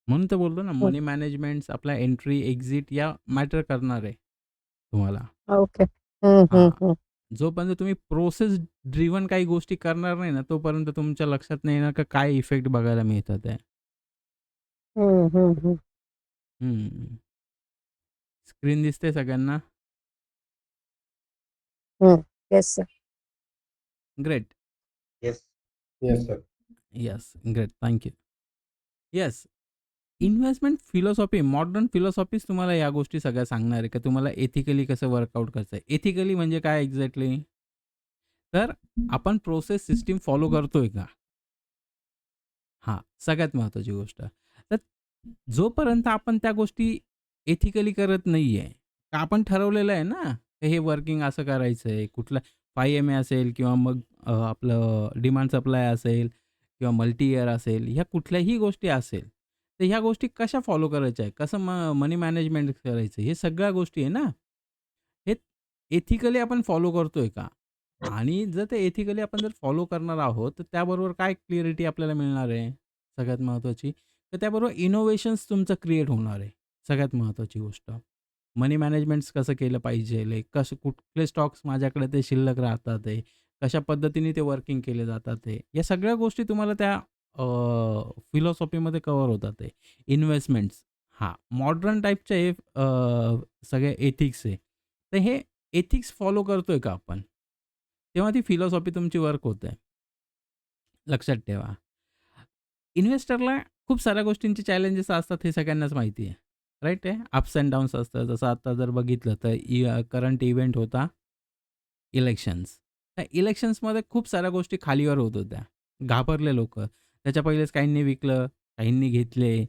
म्हणून तर बोललो ना, हं. मनी मॅनेजमेंट्स, आपला एंट्री, एक्झिट या मॅटर करणार आहे तुम्हाला. ओके. हं, हं, हां. हं. जोपर्यंत तुम्ही प्रोसेस ड्रिव्हन काही गोष्टी करणार नाही ना, तोपर्यंत तुमच्या लक्षात नाही येणार का काय इफेक्ट बघायला मिळतात आहे. हं, हं, हं. हं. स्क्रीन दिसते सगळ्यांना? हं. Yes sir. Great. Yes. Yes sir. Yes, great. Thank you. Yes. Investment philosophy, modern फिलॉसॉफीच तुम्हाला या गोष्टी सगळ्या सांगणार आहे, की तुम्हाला एथिकली कसं वर्कआउट करायचं आहे. एथिकली म्हणजे काय एक्झॅक्टली? तर आपण प्रोसेस सिस्टम फॉलो करतोय का? हां, सगळ्यात महत्त्वाची गोष्ट. तर जोपर्यंत आपण त्या गोष्टी एथिकली करत नाहीये, तर आपण ठरवलेलं आहे ना, की हे वर्किंग असं करायचं आहे. कुठलं 5 MA असेल किंवा मग आपलं डिमांड सप्लाय असेल किंवा मल्टी इयर असेल, ह्या कुठल्याही गोष्टी असेल, तर ह्या गोष्टी कशा फॉलो करायच्या आहे? कसं मनी मॅनेजमेंट करायचं? हे सगळ्या गोष्टी आहे ना, हे एथिकली आपण फॉलो करतोय का? आणि जर ते एथिकली आपण जर फॉलो करणार आहोत, तर त्याबरोबर काय क्लिअरिटी आपल्याला मिळणार आहे, सगळ्यात महत्त्वाची. तर त्याबरोबर इनोव्हेशन्स तुमचं क्रिएट होणार आहे, सगळ्यात महत्त्वाची गोष्ट. मनी मॅनेजमेंट्स कसं केलं पाहिजे, कसं कुठले स्टॉक्स माझ्याकडे ते शिल्लक राहतात आहे, कशा पद्धतीने ते वर्किंग केले जातात आहे. या सगळ्या गोष्टी तुम्हाला त्या फिलॉसॉफीमध्ये कव्हर होतात आहे. इन्व्हेस्टमेंट्स हां, मॉडर्न टाइपचे हे सगळे एथिक्स आहे. तर हे एथिक्स फॉलो करतोय का आपण? तेव्हा ती फिलॉसॉफी तुमची वर्क होते. लक्षात ठेवा. इन्व्हेस्टरला खूप साऱ्या गोष्टींचे चॅलेंजेस असतात हे सगळ्यांनाच माहिती आहे. राईट आहे. अप्स एंड डाउन्स असतात. जसं आता जर बघितलं तर करंट इव्हेंट होता इलेक्शन्स. त्या इलेक्शन्समध्ये खूप साऱ्या गोष्टी खालीवर होत होत्या. घाबरले लोकं. त्याच्या पहिलेच काहींनी विकलं, काहींनी घेतले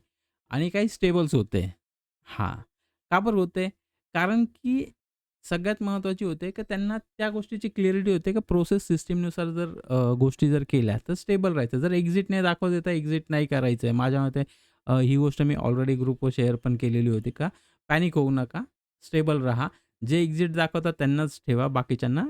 आणि काही स्टेबल्स होते. हां. का बरं होते? कारण की सगळ्यात महत्त्वाची होते की त्यांना त्या गोष्टीची क्लॅरिटी होते की प्रोसेस सिस्टमनुसार जर गोष्टी जर केल्या तर स्टेबल राहायचं. जर एक्झिट नाही दाखवत तर एक्झिट नाही करायचं आहे. माझ्या मते ही गोष्ट मी ऑलरेडी ग्रुपवर शेअर पण केलेली होती का पॅनिक होऊ नका, स्टेबल राहा. जे एक्झिट दाखवतात त्यांनाच ठेवा, बाकीच्यांना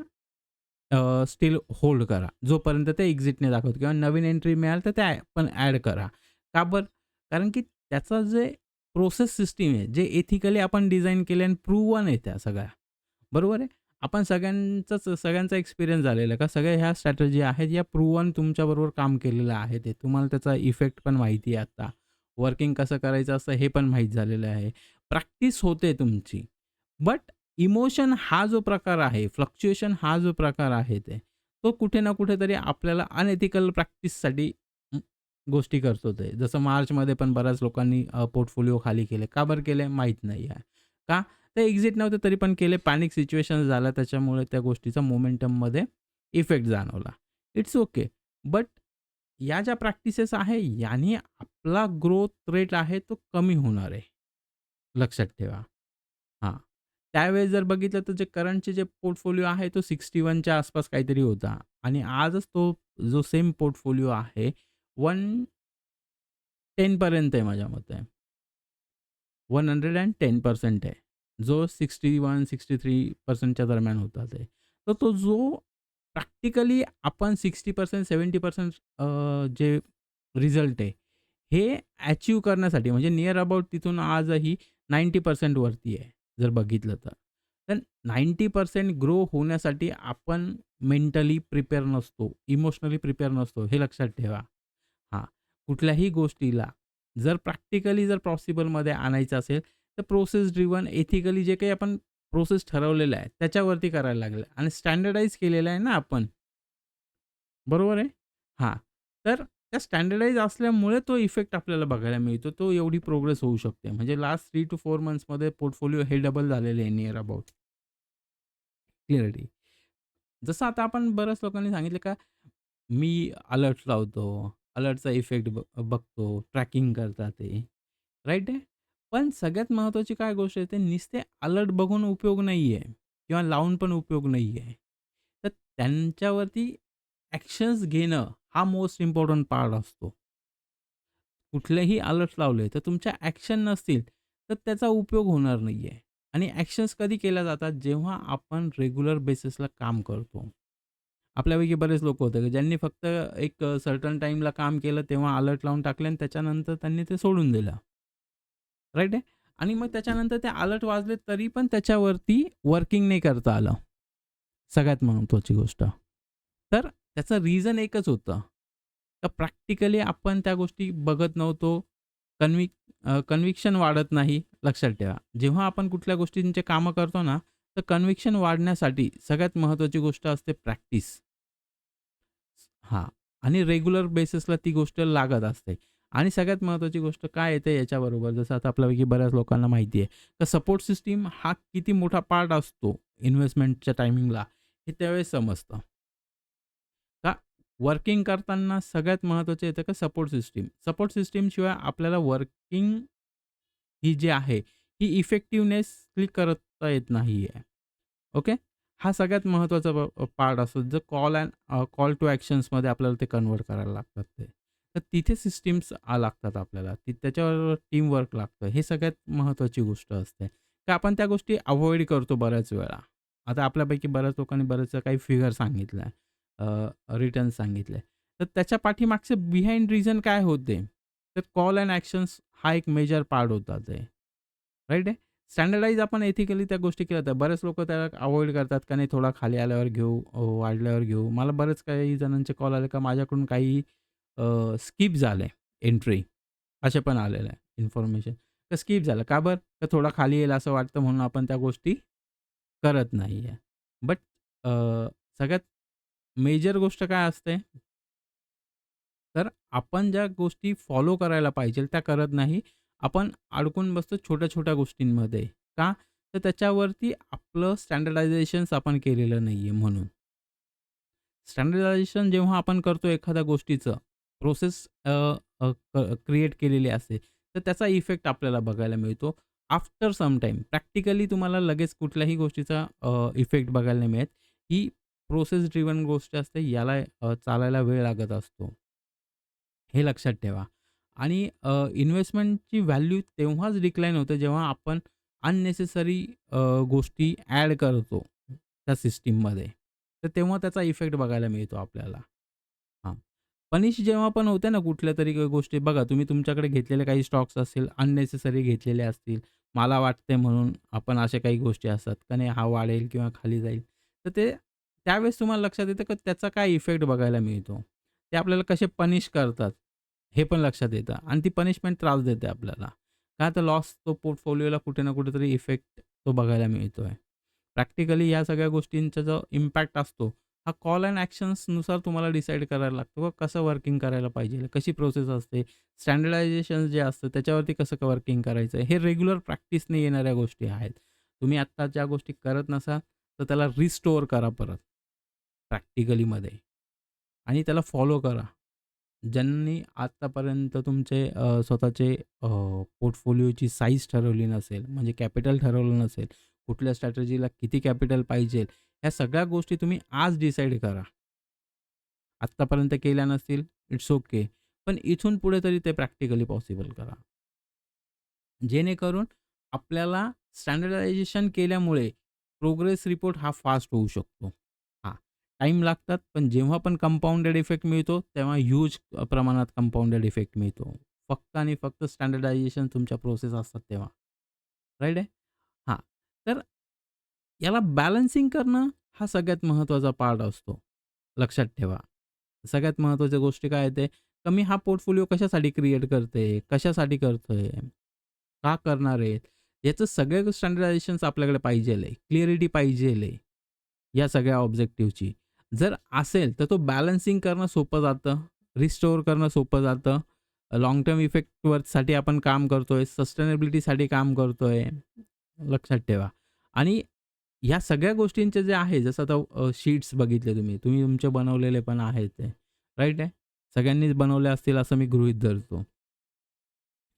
स्टिल होल्ड करा. जोपर्यंत ते एक्झिट नाही दाखवत किंवा नवीन एंट्री मिळाल तर ते पण ॲड करा. का बरं? कारण की त्याचं जे प्रोसेस सिस्टम आहे, जे एथिकली आपण डिझाइन केले आणि प्रूव्हन आहे त्या सगळ्या. बरोबर आहे? आपण सगळ्यांचा एक्सपिरियन्स झालेला आहे का सगळ्या ह्या स्ट्रॅटेजी आहेत, या प्रूव्हन तुमच्याबरोबर काम केलेलं आहे ते. तुम्हाला त्याचा इफेक्ट पण माहिती आहे आता. वर्किंग कसं करायचं असतं हे पण माहीत झालेलं आहे. प्रॅक्टिस होते तुमची. बट इमोशन हा जो प्रकार आहे, फ्लक्च्युएशन हा जो प्रकार आहे तो कुठे ना कुठेतरी आपल्याला अनएथिकल प्रॅक्टिससाठी गोष्टी करतो ते. जसं मार्चमध्ये पण बऱ्याच लोकांनी पोर्टफोलिओ खाली केले. का बरं केले? माहीत नाही आहे. का? ते एक्झिट नव्हते तरी पण केले. पॅनिक सिच्युएशन झालं त्याच्यामुळे त्या गोष्टीचा मोमेंटममध्ये इफेक्ट जाणवला. It's okay. बट या ज्या प्रॅक्टिसेस आहे याने आपला ग्रोथ रेट आहे तो कमी होणार आहे. लक्षात ठेवा. हां. त्यावेळेस जर बघितलं तर जे करंटचे जे पोर्टफोलिओ आहे तो 61च्या आसपास काहीतरी होता आणि आजच तो जो सेम पोर्टफोलिओ आहे 110 पर्यंत आहे माझ्या मते. 110% आहे. जो 61-63% च्या दरम्यान होता ते. तर तो जो प्रॅक्टिकली आपण 60% 70% जे रिझल्ट आहे, हे अचीव्ह करण्यासाठी म्हणजे निअर अबाउट तिथून आजही 90% वरती आहे, जर बघितलं तर. तर 90% ग्रो होण्यासाठी आपण मेंटली प्रिपेअर नसतो, इमोशनली प्रिपेअर नसतो, हे लक्षात ठेवा. हां, कुठल्याही गोष्टीला जर प्रॅक्टिकली जर पॉसिबलमध्ये आणायचं असेल, तर प्रोसेस ड्रिव्हन एथिकली जे काही आपण प्रोसेस ठरवलेलं आहे, त्याच्यावरती करायला लागलं आणि स्टँडर्डाइज केलेलं आहे ना आपण. बरोबर आहे? हां. तर त्या स्टँडर्डाइज असल्यामुळे तो इफेक्ट आपल्याला बघायला मिळतो. तो एवढी प्रोग्रेस होऊ शकते. म्हणजे लास्ट 3 टू 4 मंथ्समध्ये पोर्टफोलिओ हे डबल झालेले आहे निअर अबाउट. क्लिअरिटी. जसं आता आपण बऱ्याच लोकांनी सांगितलं का, मी अलर्ट्स लावतो. अलर्टचा इफेक्ट बघतो. ट्रॅकिंग करतात ते. राइट आहे. पण सगळ्यात महत्त्वाची काय गोष्ट आहे, ते नुसते अलर्ट बघून उपयोग नाही आहे किंवा लावून पण उपयोग नाही आहे. तर त्यांच्यावरती ॲक्शन्स घेणं हा मोस्ट इम्पोर्टंट पार्ट असतो. कुठलेही अलर्ट्स लावले तर तुमच्या ॲक्शन नसतील, तर त्याचा उपयोग होणार नाही आहे. आणि ॲक्शन्स कधी केल्या जातात, जेव्हा आपण रेग्युलर बेसिसला काम करतो. आपल्यापैकी बरेच लोकं होते, की ज्यांनी फक्त एक सर्टन टाईमला काम केलं, तेव्हा अलर्ट लावून टाकले आणि त्याच्यानंतर त्यांनी ते सोडून दिलं. राइट आहे. आणि मग त्याच्यानंतर ते अलर्ट वाजले तरी पण त्याच्यावरती वर्किंग नाही करता आलं. सगळ्यात महत्त्वाची गोष्ट. तर त्याचं रिझन एकच होतं. तर प्रॅक्टिकली आपण त्या गोष्टी बघत नव्हतो. कन्व्हिक्शन वाढत नाही. लक्षात ठेवा. जेव्हा आपण कुठल्या गोष्टींची कामं करतो ना, तर कन्व्हिक्शन वाढण्यासाठी सगळ्यात महत्त्वाची गोष्ट असते प्रॅक्टिस. हां. आणि रेग्युलर बेसिसला ती गोष्ट लागत असते. आणि सगळ्यात महत्त्वाची गोष्ट काय येते याच्याबरोबर, जसं आता आपल्यापैकी बऱ्याच लोकांना माहिती आहे, तर सपोर्ट सिस्टम हा किती मोठा पार्ट असतो इन्व्हेस्टमेंटच्या टायमिंगला, हे त्यावेळेस समजतं. का वर्किंग करताना सगळ्यात महत्त्वाचं येतं का सपोर्ट सिस्टम. सपोर्ट सिस्टमशिवाय आपल्याला वर्किंग ही जी आहे, ही इफेक्टिव्हनेसली करता येत नाही आहे. ओके. हा सगळ्यात महत्त्वाचा पार्ट असतो. जर कॉल टू ॲक्शन्समध्ये आपल्याला ते कन्व्हर्ट करायला लागतात ते. तर तिथे सिस्टम्स लागतात आपल्याला. त्याच्याबरोबर टीमवर्क लागतं. हे सगळ्यात महत्त्वाची गोष्ट असते. तर आपण त्या गोष्टी अव्हॉइड करतो बऱ्याच वेळा. आता आपल्यापैकी बऱ्याच लोकांनी बऱ्याच काही फिगर सांगितल्या, रिटर्न सांगितले. तर त्याच्या पाठीमागचं बिहाइंड रिझन काय होते? तर कॉल अँड ॲक्शन्स हा एक मेजर पार्ट होता ते. राइट आहे. स्टँडर्डाइज आपण एथिकली त्या गोष्टी केल्या तर बरेच लोकं त्याला अव्हॉइड करतात का नाही थोडा खाली आल्यावर घेऊ, वाढल्यावर घेऊ. मला बरेच काही जणांचे कॉल आले का माझ्याकडून काही स्किप झालंय एंट्री. असे पण आलेलं आहे इन्फॉर्मेशन. तर स्किप झालं. का बरं? तर थोडा खाली येईल असं वाटतं म्हणून आपण त्या गोष्टी करत नाही आहे. बट सगळ्यात मेजर गोष्ट काय असते? तर आपण ज्या गोष्टी फॉलो करायला पाहिजे त्या करत नाही. आपण अडकून बसतो छोट्या-छोट्या गोष्टींमध्ये. का? तर त्याच्यावरती आपलं स्टँडर्डायझेशन्स आपण केलेलं नाहीये म्हणून. स्टँडर्डायझेशन जेव्हा आपण करतो एखाद्या गोष्टीचं, प्रोसेस क्रिएट केलेली असते, तर त्याचा इफेक्ट आपल्याला बघायला मिळतो. आफ्टर सम टाईम प्रॅक्टिकली तुम्हाला लगेच कुठल्याही गोष्टीचा इफेक्ट बघायला नाही मिळत. ही प्रोसेस ड्रिव्हन गोष्ट असते. याला चालायला वेळ लागत असतो. हे लक्षात ठेवा. आणि इन्व्हेस्टमेंटची व्हॅल्यू तेव्हाच डिक्लाइन होते जेव्हा आपण अननेसेसरी गोष्टी ॲड करतो त्या सिस्टममध्ये. तर तेव्हा त्याचा इफेक्ट बघायला मिळतो आपल्याला. हां. पनिश जेव्हा पण होते ना कुठल्यातरी गोष्टी बघा तुम्ही तुमच्याकडे घेतलेले काही स्टॉक्स असतील, अननेसेसरी घेतलेले असतील. मला वाटतंय म्हणून आपण अशा काही गोष्टी असतात का नाही हा वाढेल किंवा खाली जाईल. तर ते त्यावेळेस तुम्हाला लक्षात येतं की त्याचा काय इफेक्ट बघायला मिळतो. ते आपल्याला कसे पनिश करतात, हे पण लक्षात येतं आणि ती पनिशमेंट त्रास देते आपल्याला. का तर लॉस तो पोर्टफोलिओला कुठे ना कुठेतरी इफेक्ट तो बघायला मिळतोय. प्रॅक्टिकली या सगळ्या गोष्टींचा जो इम्पॅक्ट असतो, हा कॉल अँड ॲक्शन्सनुसार तुम्हाला डिसाईड करायला लागतो व कसं वर्किंग करायला पाहिजे, कशी प्रोसेस असते, स्टँडर्डायझेशन जे असतं त्याच्यावरती कसं वर्किंग करायचं, हे रेग्युलर प्रॅक्टिसने येणाऱ्या गोष्टी आहेत. तुम्ही आत्ता ज्या गोष्टी करत नसाल, तर त्याला रिस्टोअर करा परत प्रॅक्टिकलीमध्ये आणि त्याला फॉलो करा. ज्यांनी आत्तापर्यंत तुमचे स्वतःचे पोर्टफोलिओची साईज ठरवली नसेल, म्हणजे कॅपिटल ठरवलं नसेल, कुठल्या स्ट्रॅटेजीला किती कॅपिटल पाहिजे, ह्या सगळ्या गोष्टी तुम्ही आज डिसाईड करा. आत्तापर्यंत केल्या नसतील, इट्स ओके. पण इथून पुढे तरी ते प्रॅक्टिकली पॉसिबल करा. जेणेकरून आपल्याला स्टँडर्डायझेशन केल्यामुळे प्रोग्रेस रिपोर्ट हा फास्ट होऊ शकतो. हां, टाईम लागतात, पण जेव्हा पण कंपाउंडेड इफेक्ट मिळतो, तेव्हा ह्यूज प्रमाणात कंपाउंडेड इफेक्ट मिळतो. फक्त आणि फक्त स्टँडर्डायझेशन तुमच्या प्रोसेस असतात तेव्हा. राईट आहे? हां, तर याला बॅलन्सिंग करणं हा सगळ्यात महत्त्वाचा पार्ट असतो. लक्षात ठेवा. सगळ्यात महत्त्वाच्या गोष्टी काय आहेत ते, तर मी हा पोर्टफोलिओ कशासाठी क्रिएट करते? कशासाठी करतोय? का करणार आहेत? याचं सगळं स्टँडर्डायझेशन्स आपल्याकडे पाहिजेल आहे. क्लिअरिटी पाहिजेल आहे, या सगळ्या ऑब्जेक्टिव्हची. जर असेल तर तो बॅलन्सिंग करणं सोपं जातं, रिस्टोअर करणं सोपं जातं. लाँग टर्म इफेक्टवरसाठी आपण काम करतोय, सस्टेनेबिलिटीसाठी काम करतोय. लक्षात ठेवा. आणि ह्या सगळ्या गोष्टींचे जे आहे, जसं आता शीट्स बघितले तुम्ही. तुम्ही तुमचे बनवलेले पण आहेत ते. राईट आहे? सगळ्यांनीच बनवले असतील असं मी गृहीत धरतो.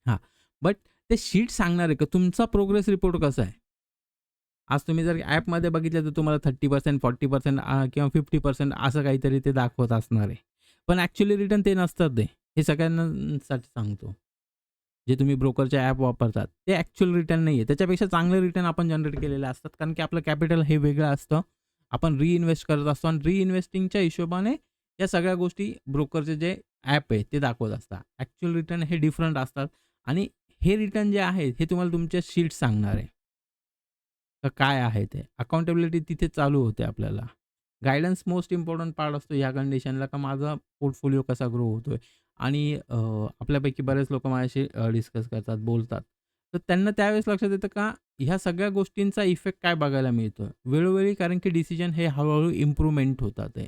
हां. बट ते शीट सांगणार आहे की तुमचा प्रोग्रेस रिपोर्ट कसा आहे? आज तुम्ही जर ॲपमध्ये बघितलं तर तुम्हाला 30% 40% किंवा 50% असं काहीतरी ते दाखवत असणार आहे. पण ॲक्चुअली रिटर्न ते नसतात ते. हे सगळ्यांसाठी सांगतो. जे तुम्ही ब्रोकरचे ॲप वापरतात, ते ॲक्चुअल रिटर्न नाही आहे. त्याच्यापेक्षा चांगले रिटर्न आपण जनरेट केलेले असतात. कारण की आपलं कॅपिटल हे वेगळं असतं. आपण रिइन्व्हेस्ट करत असतो आणि रिइन्व्हेस्टिंगच्या हिशोबाने या सगळ्या गोष्टी ब्रोकरचे जे ॲप आहे ते दाखवत असतात. ॲक्चुअल रिटर्न हे डिफरंट असतात आणि हे रिटर्न जे आहेत हे तुम्हाला तुमच्या शीट्स सांगणार आहे. तर काय आहे ते? अकाउंटेबिलिटी तिथे चालू होते आपल्याला. गाईडन्स मोस्ट इम्पोर्टंट पार्ट असतो ह्या कंडिशनला, का माझा पोर्टफोलिओ कसा ग्रो होतोय आणि आपल्यापैकी बरेच लोकं माझ्याशी डिस्कस करतात, बोलतात. तर त्यांना त्यावेळेस लक्षात येतं का ह्या सगळ्या गोष्टींचा इफेक्ट काय बघायला मिळतोय. वेळोवेळी कारण की डिसिजन हे हळू इम्प्रूव्हमेंट होतात आहे.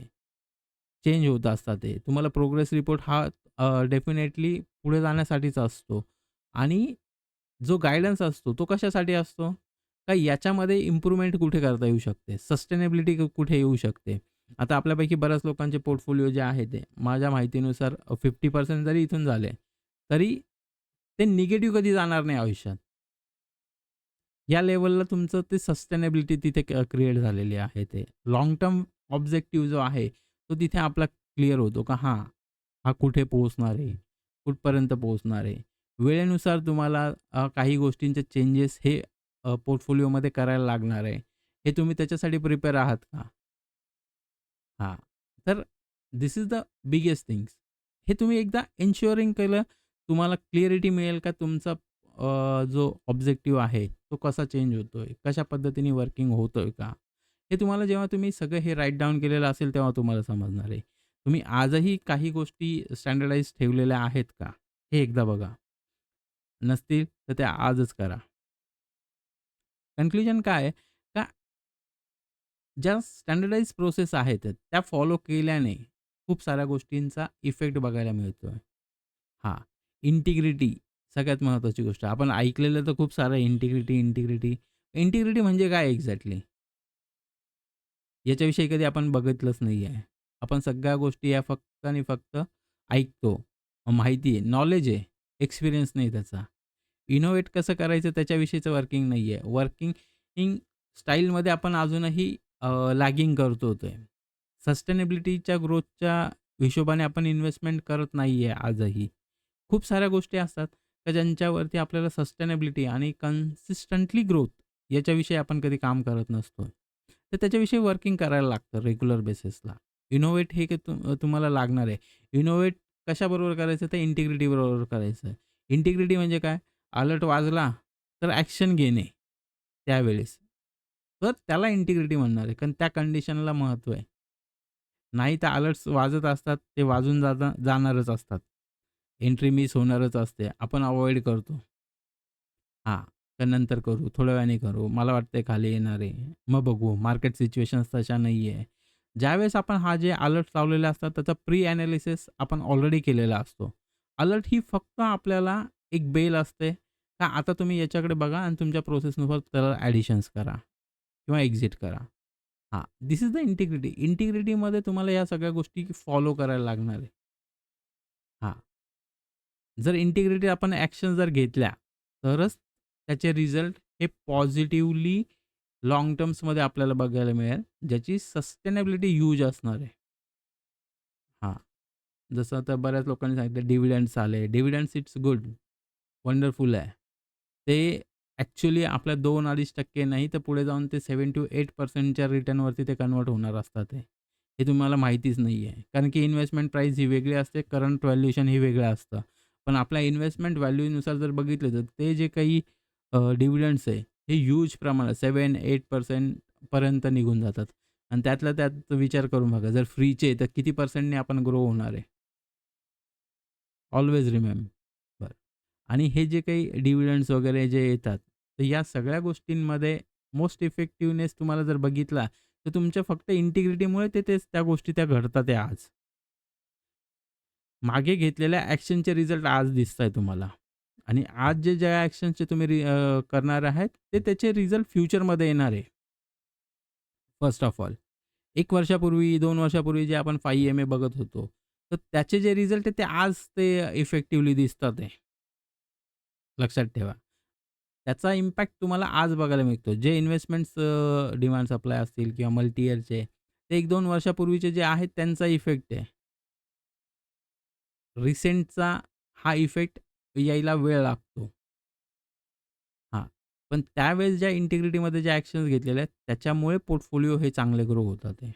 चेंज होत असतात ते. तुम्हाला प्रोग्रेस रिपोर्ट हा डेफिनेटली पुढे जाण्यासाठीच असतो आणि जो गाईडन्स असतो तो कशासाठी असतो? का याच्यामध्ये इम्प्रूव्हमेंट कुठे करता येऊ शकते? सस्टेनेबिलिटी कुठे येऊ शकते? आता आपल्यापैकी बऱ्याच लोकांचे पोर्टफोलिओ जे आहे ते माझ्या माहितीनुसार 50% जरी इथून झाले, तरी ते निगेटिव्ह कधी जाणार नाही आयुष्यात. या लेव्हलला तुमचं ते सस्टेनेबिलिटी तिथे क्रिएट झालेली आहे ते. लाँग टर्म ऑब्जेक्टिव्ह जो आहे, तो तिथे आपला क्लिअर होतो का हां, हा कुठे पोहोचणार आहे? कुठपर्यंत पोहोचणार आहे? वेळेनुसार तुम्हाला काही गोष्टींचे चेंजेस हे पोर्टफोलिओमध्ये करायला लागणार आहे. हे तुम्ही त्याच्यासाठी प्रिपेअर आहात का? हां. तर this is the biggest things. हे तुम्ही एकदा एन्शुअरिंग केलं, तुम्हाला क्लिअरिटी मिळेल का तुमचा जो ऑब्जेक्टिव्ह आहे, तो कसा चेंज होतोय? कशा पद्धतीने वर्किंग होतोय का? हे तुम्हाला जेव्हा तुम्ही सगळं हे राईट डाउन केलेलं असेल, तेव्हा तुम्हाला समजणार आहे. तुम्ही आजही काही गोष्टी स्टँडर्डाइज ठेवलेल्या आहेत का? हे एकदा बघा. नसतील तर त्या आजच करा. कन्क्लुजन काय आहे? का ज्या स्टँडर्डाइज प्रोसेस आहेत, त्या फॉलो केल्याने खूप साऱ्या गोष्टींचा इफेक्ट बघायला मिळतोय. हां, इंटिग्रिटी सगळ्यात महत्त्वाची गोष्ट. आपण ऐकलेलं तर खूप सारं इंटिग्रिटी, इंटिग्रिटी. इंटिग्रिटी म्हणजे काय एक्झॅक्टली? याच्याविषयी कधी आपण बघितलंच नाही आहे. आपण सगळ्या गोष्टी या फक्त आणि फक्त ऐकतो. माहिती आहे, नॉलेज आहे, एक्सपिरियन्स नाही त्याचा. इनोव्हेट कसं करायचं त्याच्याविषयीचं वर्किंग नाही आहे. वर्किंग स्टाईलमध्ये आपण अजूनही लॅगिंग करतो ते. सस्टेनेबिलिटीच्या ग्रोथच्या हिशोबाने आपण इन्व्हेस्टमेंट करत नाही आहे आजही. खूप साऱ्या गोष्टी असतात का ज्यांच्यावरती आपल्याला सस्टेनेबिलिटी आणि कन्सिस्टंटली ग्रोथ याच्याविषयी आपण कधी काम करत नसतो. तर त्याच्याविषयी वर्किंग करायला लागतं रेग्युलर बेसिसला. इनोव्हेट हे तुम्हाला लागणार आहे. इनोव्हेट कशाबरोबर करायचं? तर इंटिग्रिटी बरोबर करायचं. इंटिग्रिटी म्हणजे काय? अलर्ट वाजला तर ॲक्शन घेणे त्यावेळेस. तर त्याला इंटिग्रिटी म्हणणार आहे. कारण त्या कंडिशनला महत्त्व आहे. नाही तर अलर्ट्स वाजत असतात, ते वाजून जाणारच असतात. एंट्री मिस होणारच असते. आपण अव्हॉइड करतो. हां, तर नंतर करू, थोड्या वेळाने करू, मला वाटतंय खाली येणार आहे, मग बघू, मार्केट सिच्युएशन्स तशा नाही आहे. ज्यावेळेस आपण हा जे अलर्ट्स लावलेले असतात त्याचा प्री एनालिसिस आपण ऑलरेडी केलेला असतो. अलर्ट ही फक्त आपल्याला एक बेल असते, का आता तुम्ही याच्याकडे बघा आणि तुमच्या प्रोसेसनुसार त्याला ॲडिशन्स करा किंवा एक्झिट करा. हां, धिस इज द इंटिग्रिटी. इंटिग्रिटीमध्ये तुम्हाला या सगळ्या गोष्टी फॉलो करायला लागणार आहे. हां. जर इंटिग्रिटी आपण ॲक्शन जर घेतल्या, तरच त्याचे रिझल्ट हे पॉझिटिव्हली लाँग टर्म्समध्ये आपल्याला बघायला मिळेल, ज्याची सस्टेनेबिलिटी ह्यूज असणार आहे. हां, जसं आता बऱ्याच लोकांनी सांगितलं डिव्हिडंड्स आले. डिव्हिडंड्स इट्स गुड, वंडरफुल आहे. ते ॲक्चुअली आपल्या 2-2.5% नाही तर पुढे जाऊन ते 7-8% रिटर्नवरती ते कन्व्हर्ट होणार असतात ते. हे तुम्हाला माहितीच नाही आहे. कारण की इन्व्हेस्टमेंट प्राईस ही वेगळी असते, करंट व्हॅल्युएशन ही वेगळं असतं. पण आपल्या इन्व्हेस्टमेंट व्हॅल्यूनुसार जर बघितलं तर ते जे काही डिव्हिडंड्स आहे, हे ह्यूज प्रमाणात 7-8% पर्यंत निघून जातात. आणि त्यातल्या त्यात विचार करून बघा, जर फ्रीचे तर किती पर्सेंटने आपण ग्रो होणार आहे? Always remember. आणि हे जे काही डिव्हिडंड्स वगैरे जे येतात, तर या सगळ्या गोष्टींमध्ये मोस्ट इफेक्टिव्हनेस तुम्हाला जर बघितला, तर तुमच्या फक्त इंटिग्रिटीमुळे तेच त्या गोष्टी त्या घडतात आहे आज. मागे घेतलेल्या ॲक्शनचे रिझल्ट आज दिसताय तुम्हाला. आणि आज ज्या ॲक्शनचे तुम्ही करणार आहेत, ते त्याचे रिझल्ट फ्युचरमध्ये येणार आहे. First of all. 1 वर्षापूर्वी, 2 वर्षापूर्वी जे आपण 5 बघत होतो, तर त्याचे जे रिझल्ट आहे ते आज ते इफेक्टिव्हली दिसतात आहे. लक्षात ठेवा. त्याचा इम्पॅक्ट तुम्हाला आज बघायला मिळतो. जे इन्व्हेस्टमेंट्स डिमांड सप्लाय असतील किंवा मल्टी इयरचे, ते 1-2 वर्षापूर्वीचे जे आहेत त्यांचा इफेक्ट आहे. रिसेंटचा हा इफेक्ट यायला वेळ लागतो. हां. पण त्यावेळेस ज्या इंटिग्रिटीमध्ये ज्या ॲक्शन्स घेतलेल्या आहेत, त्याच्यामुळे पोर्टफोलिओ हे चांगले ग्रो होतात आहे.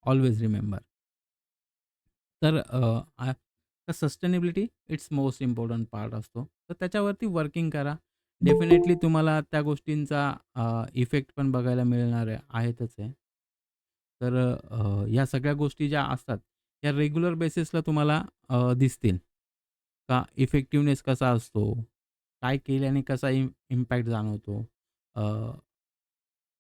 Always remember. तर sustainability it's most important part असतो. तर त्याच्यावरती वर्किंग करा. डेफिनेटली तुम्हाला त्या गोष्टींचा इफेक्ट पण बघायला मिळणार आहेतच आहे. तर ह्या सगळ्या गोष्टी ज्या असतात, या रेग्युलर बेसिसला तुम्हाला दिसतील. का इफेक्टिव्हनेस कसा असतो? काय केल्याने कसा इम्पॅक्ट जाणवतो? अ,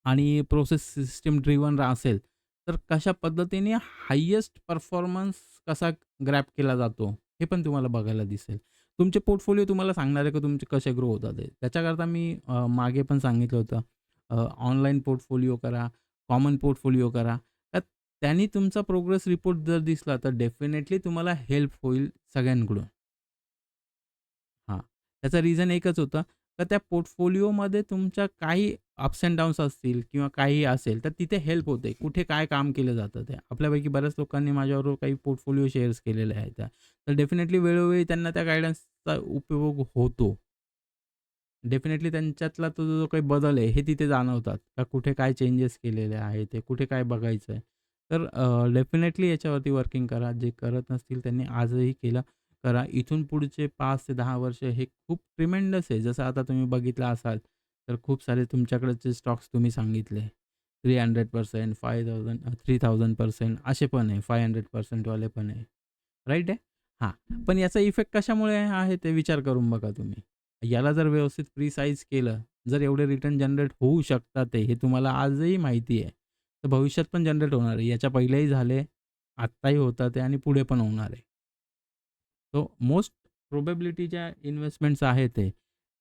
आणि प्रोसेस सिस्टम ड्रिव्हन असेल, तर कशा पद्धतीने हायेस्ट परफॉर्मन्स कसा ग्रॅब केला जातो, हे पण तुम्हाला बघायला दिसेल. तुमचे पोर्टफोलिओ तुम्हाला सांगणार आहे, की तुमचे कसे ग्रो होतात आहे. त्याच्याकरता मी मागे पण सांगितलं होतं, ऑनलाईन पोर्टफोलिओ करा, कॉमन पोर्टफोलिओ करा. तर त्यांनी तुमचा प्रोग्रेस रिपोर्ट जर दिसला, तर डेफिनेटली तुम्हाला हेल्प होईल सगळ्यांकडून. हां. त्याचं रिझन एकच होतं, तर त्या पोर्टफोलिओमध्ये तुमच्या काही अप्स एंड डाउन्स असतील किंवा काहीही असेल, तर तिथे हेल्प होते. कुठे काय काम केलं जातं ते. आपल्यापैकी बऱ्याच लोकांनी माझ्याबरोबर काही पोर्टफोलिओ शेअर्स केलेले आहेत. तर डेफिनेटली वेळोवेळी त्यांना त्या गाईडन्सचा उपयोग होतो. डेफिनेटली त्यांच्यातला तो जो काही बदल आहे, हे तिथे जाणवतात. का कुठे काय चेंजेस केलेले आहेत, ते कुठे काय बघायचं आहे. तर डेफिनेटली याच्यावरती वर्किंग करा. जे करत नसतील त्यांनी आजही केलं करा. इथून पुढचे 5 ते 10 वर्ष हे खूप ट्रिमेंडस आहे. जसं आता तुम्ही बघितलं असाल, तर खूप सारे तुमच्याकडचे स्टॉक्स तुम्ही सांगितले. 300%, 3000% असे पण आहे. 500% वाले पण आहे. राईट आहे? हां. पण याचा इफेक्ट कशामुळे आहे ते विचार करून बघा तुम्ही. याला जर व्यवस्थित प्रिसाईज केलं, जर एवढे रिटर्न जनरेट होऊ शकतात ते, हे तुम्हाला आजही माहिती आहे. तर भविष्यात पण जनरेट होणार आहे. याच्या पहिलेही झाले, आत्ताही होतात आहे आणि पुढे पण होणार आहे. सो मोस्ट प्रोबॅबिलिटी ज्या इन्व्हेस्टमेंट्स आहेत ते,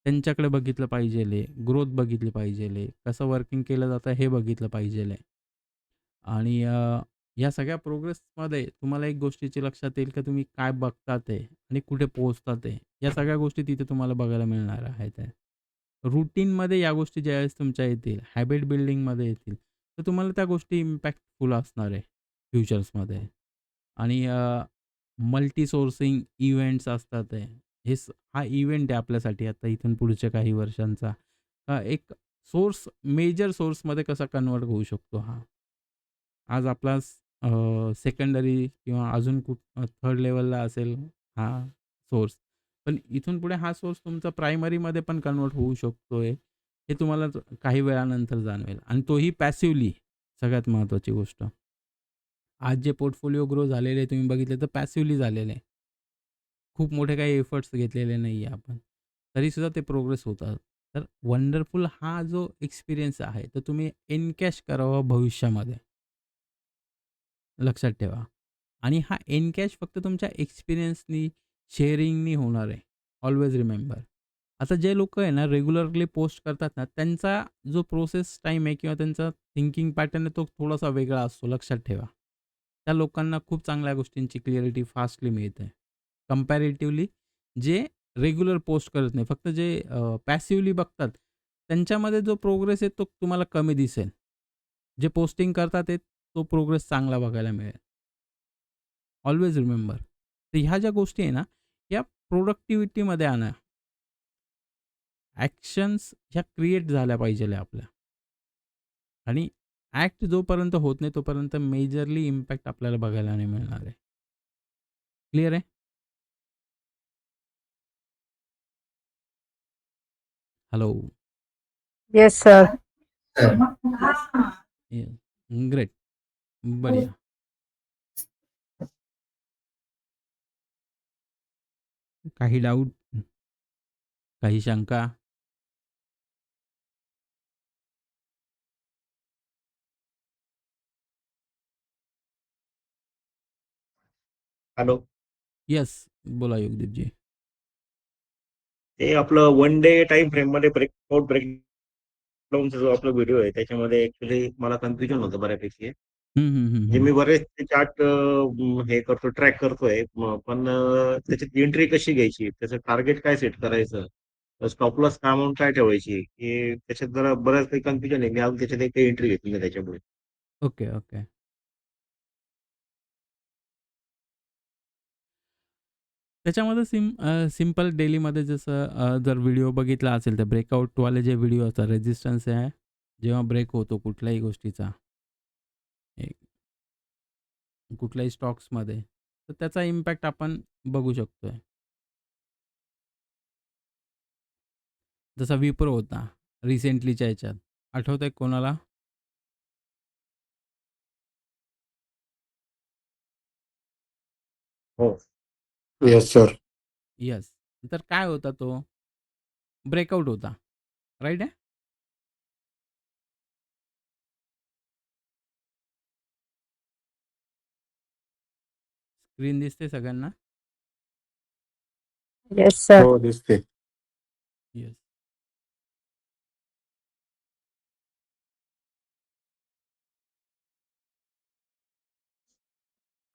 त्यांच्याकडे बघितलं पाहिजेल ग्रोथ बघितली पाहिजेल कसं वर्किंग केलं जातं हे बघितलं पाहिजेल आणि या सगळ्या प्रोग्रेसमध्ये तुम्हाला एक गोष्टीची लक्षात येईल की तुम्ही काय बघतात आहे आणि कुठे पोहोचतात आहे. या सगळ्या गोष्टी तिथे तुम्हाला बघायला मिळणार आहेत. रूटीनमध्ये या गोष्टी ज्यावेळेस तुमच्या येतील, हॅबिट बिल्डिंगमध्ये येतील, तर तुम्हाला त्या गोष्टी इम्पॅक्टफुल असणार आहे फ्युचर्समध्ये. आणि मल्टी सोर्सिंग इव्हेंट्स असतात आहे. हा इव्हेंट आहे आपल्यासाठी आता इथून पुढच्या काही वर्षांचा. एक मेजर सोर्समध्ये कसा कन्व्हर्ट होऊ शकतो हा. आज आपला सेकंडरी किंवा अजून थर्ड लेव्हलला असेल हा सोर्स. पण इथून पुढे हा सोर्स तुमचा प्रायमरीमध्ये पण कन्व्हर्ट होऊ शकतोय. हे तुम्हाला काही वेळानंतर जाणवेल आणि तोही पॅसिव्हली सगळ्यात महत्त्वाची गोष्ट. आज जे पोर्टफोलिओ ग्रो झालेले तुम्ही बघितले तर पॅसिव्हली झालेले आहे. खूप मोठे काही एफर्ट्स घेतलेले नाही आहे आपण. तरीसुद्धा ते प्रोग्रेस होतात. तर वंडरफुल हा जो एक्सपिरियन्स आहे, तर तुम्ही एनकॅश करावा भविष्यामध्ये. लक्षात ठेवा. आणि हा एनकॅश फक्त तुमच्या एक्सपिरियन्सनी, शेअरिंगनी होणार आहे. Always remember. आता जे लोकं आहे ना, रेग्युलरली पोस्ट करतात ना, त्यांचा जो प्रोसेस टाईम आहे किंवा त्यांचा थिंकिंग पॅटर्न आहे, तो थोडासा वेगळा असतो. लक्षात ठेवा. त्या लोकांना खूप चांगल्या गोष्टींची क्लॅरिटी फास्टली मिळते. कंपॅरेटिव्हली जे रेग्युलर पोस्ट करत नाही. फक्त जे पॅसिव्हली बघतात, त्यांच्यामध्ये जो प्रोग्रेस आहे, तो तुम्हाला कमी दिसेल. जे पोस्टिंग करतात आहे, तो प्रोग्रेस चांगला बघायला मिळेल. Always remember. तर ह्या ज्या गोष्टी आहे ना, या प्रोडक्टिव्हिटीमध्ये आणा. ॲक्शन्स ह्या क्रिएट झाल्या पाहिजेल आपल्या. आणि ॲक्ट जोपर्यंत होत नाही तोपर्यंत मेजरली इम्पॅक्ट आपल्याला बघायला नाही मिळणार आहे. क्लिअर आहे? हॅलो. Yes sir. तर ग्रेट. बढिया. काही डाऊट? काही शंका? हॅलो. येस. बोला योगदीपजी. ते आपलं वन डे टाइम फ्रेम मध्ये ब्रेकडाऊनचा जो आपला व्हिडिओ आहे त्याच्यामध्ये ऍक्च्युली मला कन्फ्युजन होतं बऱ्यापैकी. हं, हं, हं, म्हणजे हं. मी बरेच चार्ट हे करतो, ट्रॅक करतोय. पण त्याच्यात एंट्री कशी घ्यायची, त्याचं टार्गेट काय सेट करायचं, स्टॉप लॉस अमाऊंट काय ठेवायची, की त्याच्यात जरा बऱ्याच काही कन्फ्युजन आहे. मी अजून त्याच्यात काही एंट्री घेतली नाही त्याच्यामुळे. Okay, okay. त्याच्यामध्ये सिंपल डेलीमध्ये जसं जर व्हिडिओ बघितला असेल तर ब्रेकआउटवाले जे व्हिडिओ असतात, रेझिस्टन्स आहे, जेव्हा ब्रेक होतो कुठल्याही गोष्टीचा, एक कुठल्याही स्टॉक्समध्ये, तर त्याचा इम्पॅक्ट आपण बघू शकतोय. जसा विप्रो होता रिसेंटलीच्या ह्याच्यात. आठवतंय कोणाला? हो. हां. Yes sir. येस. तर काय होता तो? ब्रेकआउट होता. राइट आहे? स्क्रीन दिसते सगळ्यांना? Yes sir. हो, दिसते. येस.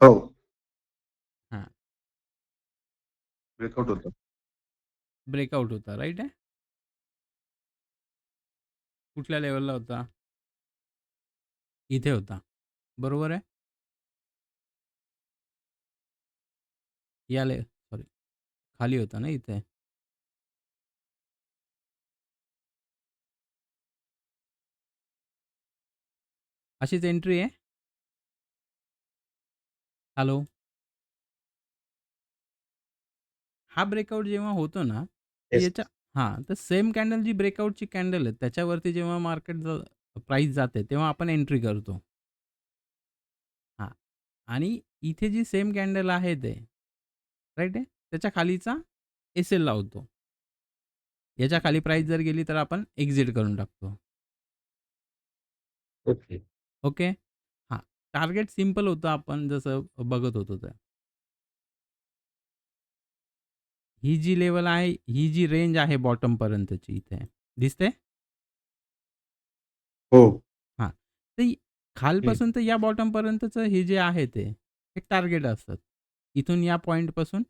हो. हां. ब्रेकआउट होतं. ब्रेकआउट होता. राइट आहे? कुठल्या लेव्हलला होता? इथे होता. बरोबर आहे? सॉरी, खाली होता ना इथे? अशीच एंट्री आहे? हॅलो? हा ब्रेकआउट जेव्हा होतो ना, तर येस. याच्या हां, तर सेम कॅन्डल जी ब्रेकआउटची कॅन्डल आहे, त्याच्यावरती जेव्हा प्राईस जाते, तेव्हा आपण एंट्री करतो. हां. आणि इथे जी सेम कॅन्डल आहे ते, राईट आहे? त्याच्या खालीचा एस-एल लावतो. याच्या खाली प्राईस जर गेली तर आपण एक्झिट करून टाकतो. ओके. ओके? हां. टार्गेट सिंपल होतं, आपण जसं बघत होतो तर. ही जी लेव्हल आहे, ही जी रेंज आहे बॉटमपर्यंतची इथे, दिसते? हो. हां. तर खालपासून तर या बॉटमपर्यंतचं हे जे आहे ते, एक टार्गेट असतात. इथून या पॉइंटपासून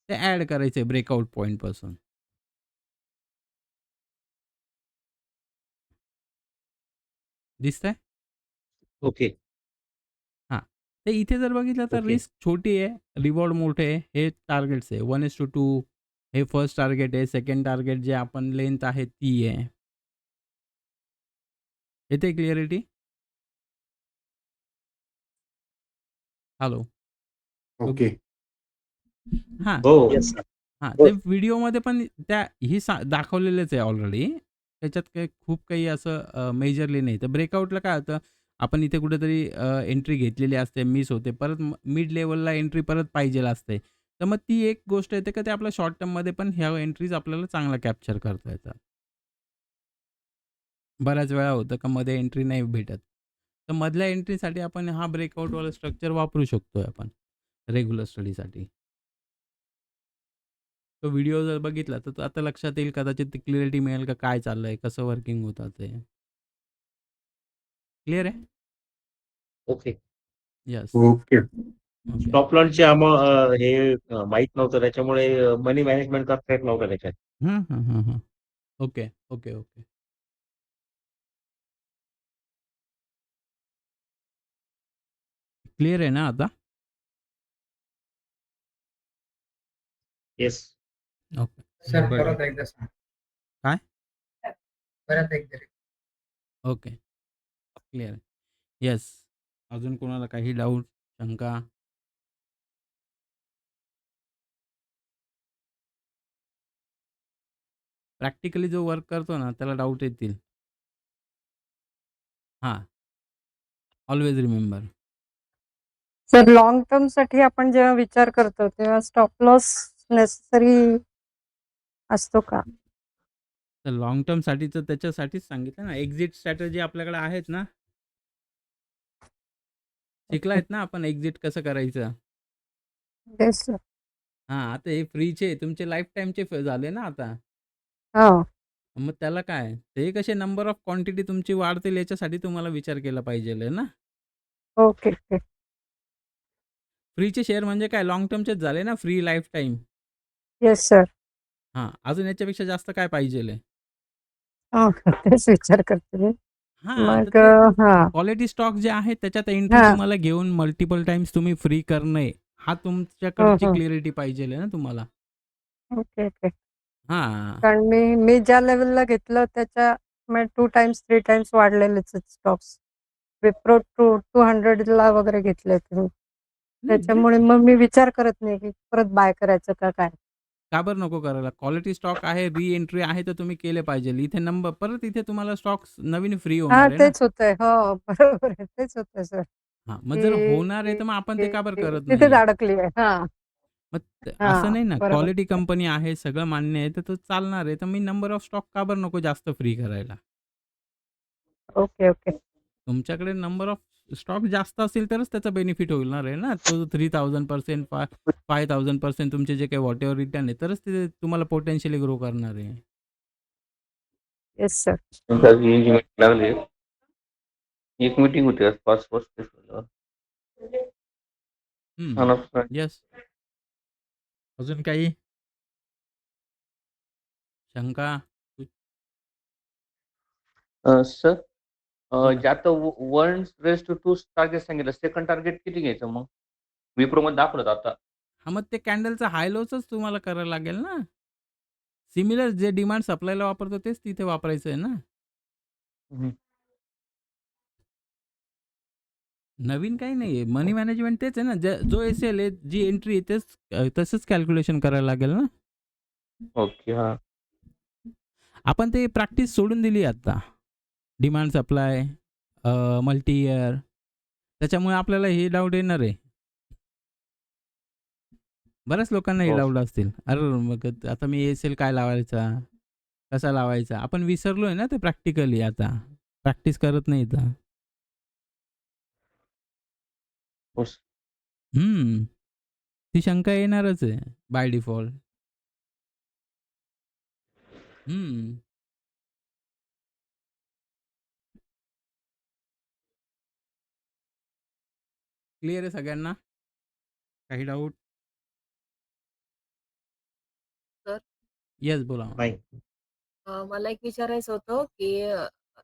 ते ॲड करायचे ब्रेकआउट पॉइंटपासून. दिसतंय? ओके. हां. तर इथे जर बघितलं तर ओके. रिस्क छोटी आहे, रिवॉर्ड मोठे आहे. हे टार्गेट्स आहे. 1:2 हे फर्स्ट टार्गेट आहे. सेकंड टार्गेट जे आपण लेंथ आहे ती आहे. येते क्लिअरिटी? हॅलो? ओके. हां. हो. Yes sir. हां, हो. ते व्हिडिओमध्ये पण दाखवलेलंच आहे ऑलरेडी. त्याच्यात खूप काही असं मेजरली नाही. तर ब्रेकआउटला काय होतं, आपण इथे कुठेतरी एंट्री घेतलेली असते, मिस होते. परत मिड लेव्हलला एंट्री परत पाहिजेल असते. तर मग ती एक गोष्ट येते का ते आपल्या शॉर्ट टर्ममध्ये पण ह्या एंट्रीज आपल्याला चांगला कॅप्चर करता येतात. बऱ्याच वेळा होतं का मध्ये एंट्री नाही भेटत. तर मधल्या एंट्रीसाठी आपण हा ब्रेकआउटवाला स्ट्रक्चर वापरू शकतोय आपण रेग्युलर स्टडीसाठी. तो व्हिडिओ जर बघितला तर तो आता लक्षात येईल, कदाचित क्लॅरिटी मिळेल का काय चाललंय, कसं वर्किंग होतं ते. क्लिअर आहे? Okay. Yes. Okay. Okay. Stop लॉसचे हे माहीत नव्हतं, त्याच्यामुळे मनी मॅनेजमेंट करता येत नव्हतं त्याच्यात. हं, हं, हं, हं. Okay, okay, okay. क्लिअर आहे ना आता? येस. ओके. सर बढिया. परत एकदा सांगा. काय? परत एकदा ओके. क्लिअर आहे. येस. अजून कोणाला काही डाऊट, शंका? प्रॅक्टिकली जो वर्क करतो ना, त्याला डाऊट येतील. हां. Always remember. सर लॉंग टर्मसाठी आपण जेव्हा विचार करतो तेव्हा स्टॉप लॉस नेसेसरी असतो का? तर लाँग टर्मसाठी तर त्याच्यासाठीच सांगितलं ना, एक्झिट स्ट्रॅटेजी आपल्याकडे आहेत ना. ओके. शिकलायत ना आपण एक्झिट कसं करायचं. Yes sir. हां, आता हे फ्रीचे तुमचे लाईफटाईमचे झाले ना आता. हां. मग त्याला काय? ते कसे नंबर ऑफ क्वांटिटी तुमची वाढतील याच्यासाठी तुम्हाला विचार केला पाहिजेल ना. Okay, okay. फ्रीचे शेअर म्हणजे काय लाँग टर्मचेच झाले ना, फ्री लाईफटाईम. Yes sir. हां, अजून याच्यापेक्षा जास्त काय पाहिजेल आहे? हां, तेच विचार करते मी. हां, तर मग ते हां, क्वालिटी स्टॉक जे आहेत त्याच्यात एंट्री हां. तुम्हाला घेऊन मल्टिपल टाईम्स तुम्ही फ्री करणे, हा हं, तुमच्याकडची हं. क्लॅरिटी पाहिजेल आहे ना तुम्हाला. Okay, okay. हां. कारण मी ज्या लेव्हलला घेतलं त्याच्या 2 टाइम्स 3 टाइम्स वाढलेलेच आहेत स्टॉक्स. विप्रो 200ला वगैरे घेतले होते मी. नाही जे त्याच्यामुळे मग मी विचार करत नाही की परत बाय करायचं का काय? का बरं नको करायला? क्वालिटी स्टॉक आहे, री-एंट्री आहे तर तुम्ही केले पाहिजेल. इथे नंबर परत इथे तुम्हाला स्टॉक्स नवीन फ्री हां, होणार आहे ना. तेच होतंय. हो, बरोबर आहे. तेच होतंय सर, हां, मग जर की होणार आहे की तर मग आपण ते की का बरं की करत तिथेच नाहीये? अडकली आहे. हां, मग असं हां. नाही ना, बरोबर. क्वालिटी कंपनी आहे, सगळं मान्य आहे, तर तो चालणार आहे. तर मी नंबर ऑफ स्टॉक का बरं नको जास्त फ्री करायला? Okay, okay. तुमच्याकडे नंबर ऑफ स्टॉक जास्त असेल तरच त्याचा बेनिफिट होणार आहे ना. तो 3000% 5000% तुमचे जे काही व्हॉटएव्हर रिटर्न आहे, तरच ते तुम्हाला पोटेन्शियली ग्रो करणार आहे. Yes sir. मीटिंग लागली. एक मीटिंग होती आज 5 वाजता. हं. येस. अजून काही शंका? सर बोला. ज्यात 1:2 टार्गेट सांगितलं. सेकंड टार्गेट किती घ्यायचं मग? विप्रोमध्ये दाखवलं आता. हां, मग ते कॅन्डलचा हाय लोचच तुम्हाला करायला लागेल ना. सिमिलर जे डिमांड सप्लायला वापरतो तेच तिथे वापरायचं आहे ना. हं. नवीन काही नाहीये. मनी मॅनेजमेंट तेच आहे ना. जो एस-एल आहे, जी एंट्री आहे तेच तसंच कॅल्क्युलेशन करायला लागेल ना. ओके. हां. आपण ते प्रॅक्टिस सोडून दिली आता. डिमांड सप्लाय, मल्टी इयर त्याच्यामुळे आपल्याला हे डाऊट येणार आहे. बऱ्याच लोकांना हे हो. डाऊट असतील. अरे, मग आता मी एस-एल काय लावायचा? कसा लावायचा? आपण विसरलोय ना ते प्रॅक्टिकली आता. प्रॅक्टिस करत नाही तर. हो सर. हं. ती शंका येणारच आहे बाय डिफॉल्ट. हं. क्लिअर आहे सगळ्यांना? काही डाऊट? सर येस, बोला. नाही. मला एक विचारायचं होतं, की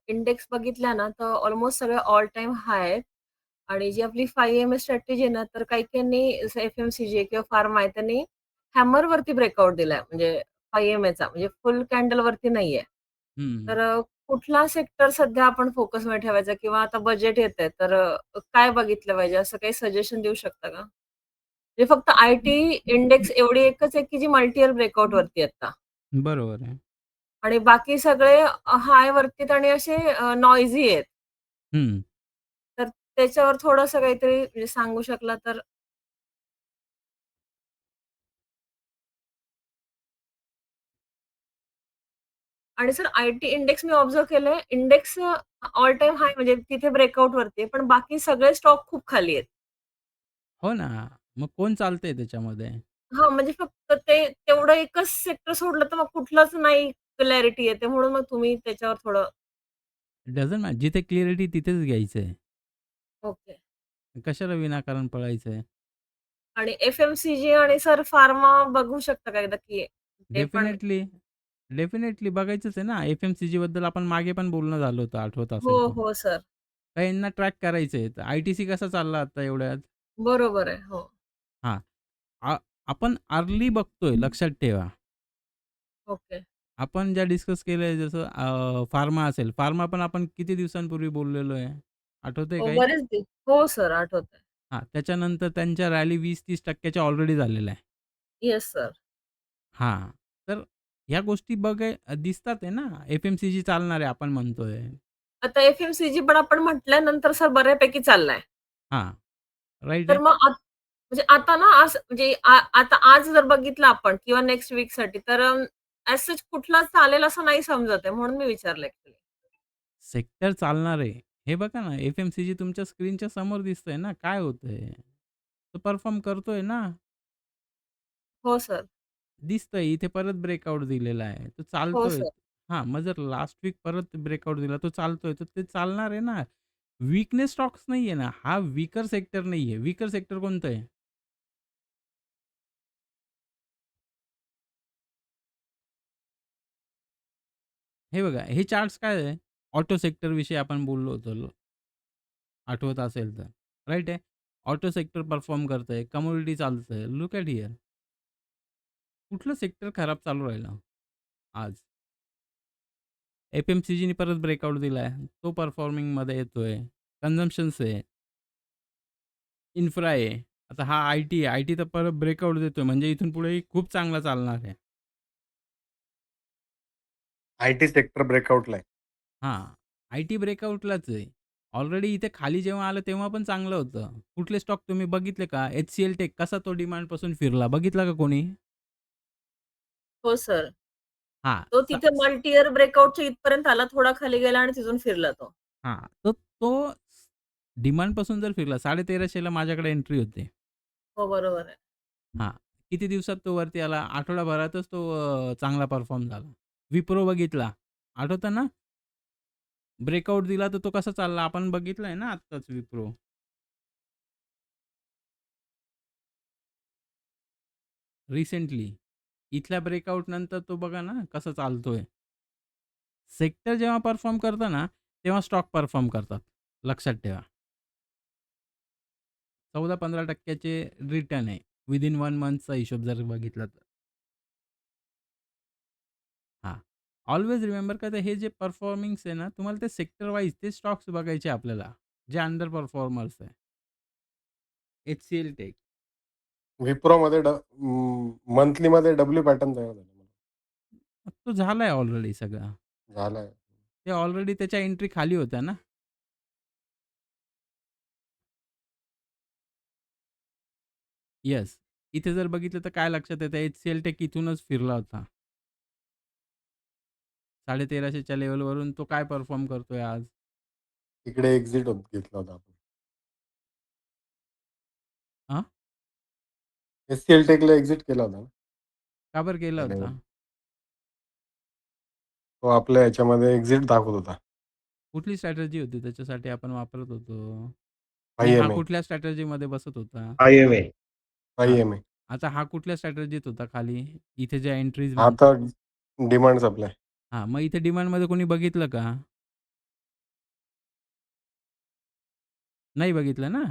इंडेक्स बघितला ना, तर ऑलमोस्ट सगळे ऑल टाईम हाय आहेत आणि जी आपली 5 स्ट्रॅटेजी आहे ना, तर काही-काहींनी जसं एफ-एम-सी-जी किंवा फार्मा आहे, त्यांनी हॅमरवरती ब्रेकआउट दिलाय, म्हणजे 5 म्हणजे फुल कॅन्डलवरती नाहीये. हं. तर कुठला सेक्टर सध्या आपण फोकसमध्ये ठेवायचा किंवा आता बजेट येतंय, तर काय बघितलं पाहिजे, असं काही सजेशन देऊ शकता का? म्हणजे फक्त आय-टी इंडेक्स एवढी एकच आहे, की जी मल्टी इयर ब्रेकआउटवरती आहे आता. बरोबर आहे. आणि बाकी सगळे हाय वरती आणि असे नॉइझी आहेत. हं. तर त्याच्यावर थोडंसं काहीतरी म्हणजे सांगू शकला तर आणि sir IT index me observe केलंय, इंडेक्स ऑल टाईम हाय म्हणजे तिथे ब्रेकआउट वरती आहे. पण बाकी सगळे स्टॉक खूप खाली आहेत. हो ना. मग कोण चालतंय त्याच्यामध्ये? हां, म्हणजे फक्त ते तेवढं एकच सेक्टर सोडलं तर मग कुठलंच नाही क्लॅरिटी येते. म्हणून मग तुम्ही त्याच्यावर थोडं डझंट मॅटर. जिथे क्लिअरिटी तिथेच घ्यायचंय. ओके. कशाला विनाकारण पळायचंय? आणि एफ-एम-सी-जी आणि सर फार्मा बघू शकता का एकदा, की ते पण डेफिनेटली, डेफिनेटली बघायचंच आहे ना. एफ-एम-सी-जी बद्दल आपण मागे पण बोलणं झालं होतं, आठवत हो, असेल तर. हो सर. तर यांना ट्रॅक करायचंय. तर आय-टी-सी कसा चालला आता एवढ्यात? बरोबर आहे. हो. हां. आ आपण अर्ली बघतोय लक्षात ठेवा. ओके. आपण ज्या डिस्कस केलंय जसं फार्मा असेल. फार्मा पण आपण किती दिवसांपूर्वी बोललेलो आहे. आठवतंय हो, काही? बरेच हो सर, आठवतंय. हां, त्याच्यानंतर त्यांच्या रॅली 20-30% च्या ऑलरेडी झालेल्या आहे. Yes sir. हां, तर ह्या गोष्टी दिसतात आहे ना. एफ-एम-सी-जी चालणार आहे आपण म्हणतोय. आता एफ-एम-सी-जी पण आपण म्हटल्यानंतर सर बऱ्यापैकी चाललाय. हां, राइट तर आहे. मग म्हणजे आता ना असं म्हणजे आता आज जर बघितलं आपण किंवा नेक्स्ट वीकसाठी तर ॲज सच कुठला चालेल असं नाही समजत आहे. म्हणून मी विचारलं ॲक्चुअली. सेक्टर चालणार आहे. हे बघा ना, एफ-एम-सी-जी तुमच्या स्क्रीनच्या समोर दिसतंय ना, काय होतंय? तो परफॉर्म करतोय ना. हो सर. दिसतंय इथे परत ब्रेकआउट दिलेला आहे. तो हो चालतोय. सर. हां, मग जर लास्ट वीक परत ब्रेकआउट दिला, तो चालतोय, तर ते चालणार आहे ना. वीकनेस स्टॉक्स नाहीये ना. हा वीकर सेक्टर नाहीये. वीकर सेक्टर कोणतं आहे? हे बघा, हे चार्ट्स काय आहे? ऑटो सेक्टरविषयी आपण बोललो होतो. आठवत असेल तर. राइट आहे. ऑटो सेक्टर परफॉर्म करतंय, कमोडिटी चालतंय. Look at here. कुठलं सेक्टर खराब चालू राहिलं आज? एफ-एम-सी-जीने परत ब्रेकआउट दिलाय. तो परफॉर्मिंगमध्ये येतोय. कन्झम्पशन्स आहे. इन्फ्रा आहे. आता हा आय-टी आहे. आय-टी तर परत ब्रेकआउट देतोय म्हणजे इथून पुढे खूप चांगला चालणार आहे. आय-टी सेक्टर ब्रेकआउटला आहे. हां, आय-टी ब्रेकआउटलाच आहे. ऑलरेडी इथे खाली जेव्हा आलं तेव्हा पण चांगलं होतं. कुठले स्टॉक तुम्ही बघितले का? एच-सी-एल टेक कसा तो डिमांडपासून फिरला बघितला का कोणी? हो सर. हां, तो तिथे मल्टी इयर ब्रेकआउटच्या इथपर्यंत आला, थोडा खाली गेला आणि तिथून फिरला तो. हां, तर तो डिमांडपासून जर फिरला 1350 ला माझ्याकडे एंट्री होती. हो, बरोबर आहे. हां, किती दिवसात तो वरती आला? आठवडाभरातच तो चांगला परफॉर्म झाला. विप्रो बघितला, आठवतं ना? ब्रेकआउट दिला तर तो कसा चालला? आपण बघितलंय ना आत्ताच विप्रो. रिसेंटली. इथल्या ब्रेकआउट नंतर तो बघा ना कसा चालतोय. सेक्टर जेव्हा परफॉर्म करतं ना, तेव्हा स्टॉक परफॉर्म करतात. लक्षात ठेवा. 14-15% चे रिटर्न आहे. विथिन 1 मंथचा हिशोब जर बघितला तर. हां. ऑल्वेज रिमेंबर का हे जे परफॉर्मिंग्स आहे ना, तुम्हाला ते सेक्टर वाईज ते स्टॉक्स बघायचे आपल्याला, जे अंडर परफॉर्मर्स आहे. HCL Tech. विप्रोमध्ये मंथलीमध्ये डब्ल्यू पॅटर्न तयार झाला. तो झालाय ऑलरेडी सगळा. झालाय. ते ऑलरेडी त्याच्या एंट्री खाली होत्या ना. येस. इथे जर बघितलं तर काय लक्षात येतं एच-सी-एल टेक इथूनच फिरला होता. 1350 च्या लेव्हलवरून तो काय परफॉर्म करतोय आज? तिकडे एक्झिट घेतला होता आपण. हां? एच-सी-एल टेकला एक्झिट केला होता ना. का बरं केला त्या होता? लेव्हलला. तो आपल्या ह्याच्यामध्ये एक्झिट दाखवत होता. कुठली स्ट्रॅटेजी होती त्याच्यासाठी आपण वापरत होतो? आणि हा IMA. कुठल्या स्ट्रॅटेजीमध्ये बसत होता? IMA. हां. IMA. आता हा कुठल्या स्ट्रॅटेजीत होता खाली? इथे ज्या एंट्रीज हा म्हणतो. तर डिमांड सप्लाय. हां, मग इथे डिमांडमध्ये कोणी बघितलं का? नाही बघितलं ना?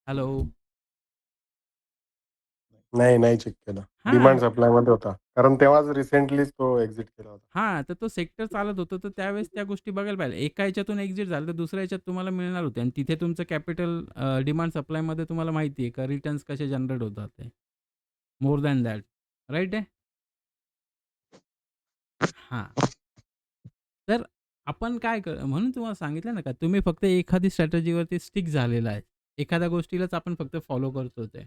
हॅलो? नाही चेक केलं. डिमांड हां. सप्लायमध्ये होता. कारण तेव्हाच रिसेंटलीच तो एक्झिट केला होता. हां, तर तो सेक्टर चालत होतं, तर त्यावेळेस त्या गोष्टी बघायला पाहिजे. एका ह्याच्यातून एक्झिट झालं, तर दुसऱ्या ह्याच्यात तुम्हाला मिळणार होते आणि तिथे तुमचं कॅपिटल डिमांड सप्लायमध्ये तुम्हाला माहिती आहे का रिटर्न्स कसे जनरेट होतात ते. More than that. राइट आहे? हां. तर आपण काय म्हणून तुम्हाला सांगितलं ना का तुम्ही फक्त एखादी स्ट्रॅटेजीवरती स्टिक झालेला आहे. एखाद्या गोष्टीलाच आपण फक्त फॉलो करतो ते.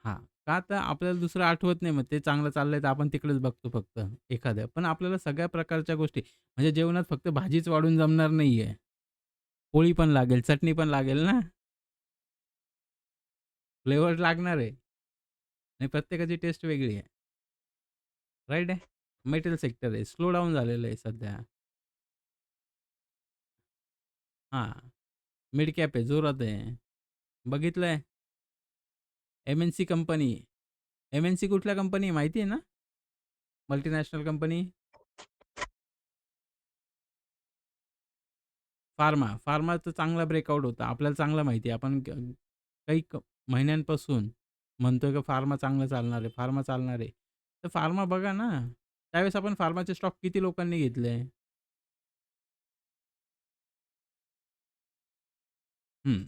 हां. का तर आपल्याला दुसरं आठवत नाही मग ते चांगलं चाललंय तर आपण तिकडेच बघतो फक्त एखाद्या. पण आपल्याला सगळ्या प्रकारच्या गोष्टी म्हणजे जेवणात फक्त भाजीच वाढून जमणार नाहीये. पोळी पण लागेल, चटणी पण लागेल ना. फ्लेवर लागणार आहे. आणि प्रत्येकाची टेस्ट वेगळी आहे. राइट आहे? मेटल सेक्टर आहे. स्लो डाऊन झालेलं आहे सध्या. हां. मिड कॅप आहे, जोरात आहे. बघितलंय? MNC company. एम-एन-सी कुठल्या कंपनी आहे माहिती आहे ना? Multinational company? फार्माचं चांगला ब्रेकआउट होता. आपल्याला चांगलं माहिती आहे. आपण काही महिन्यांपासून म्हणतोय की फार्मा चांगलं चालणार आहे, फार्मा चालणार आहे. तर फार्मा बघा ना, त्यावेळेस आपण फार्माचे स्टॉक किती लोकांनी घेतले? हं.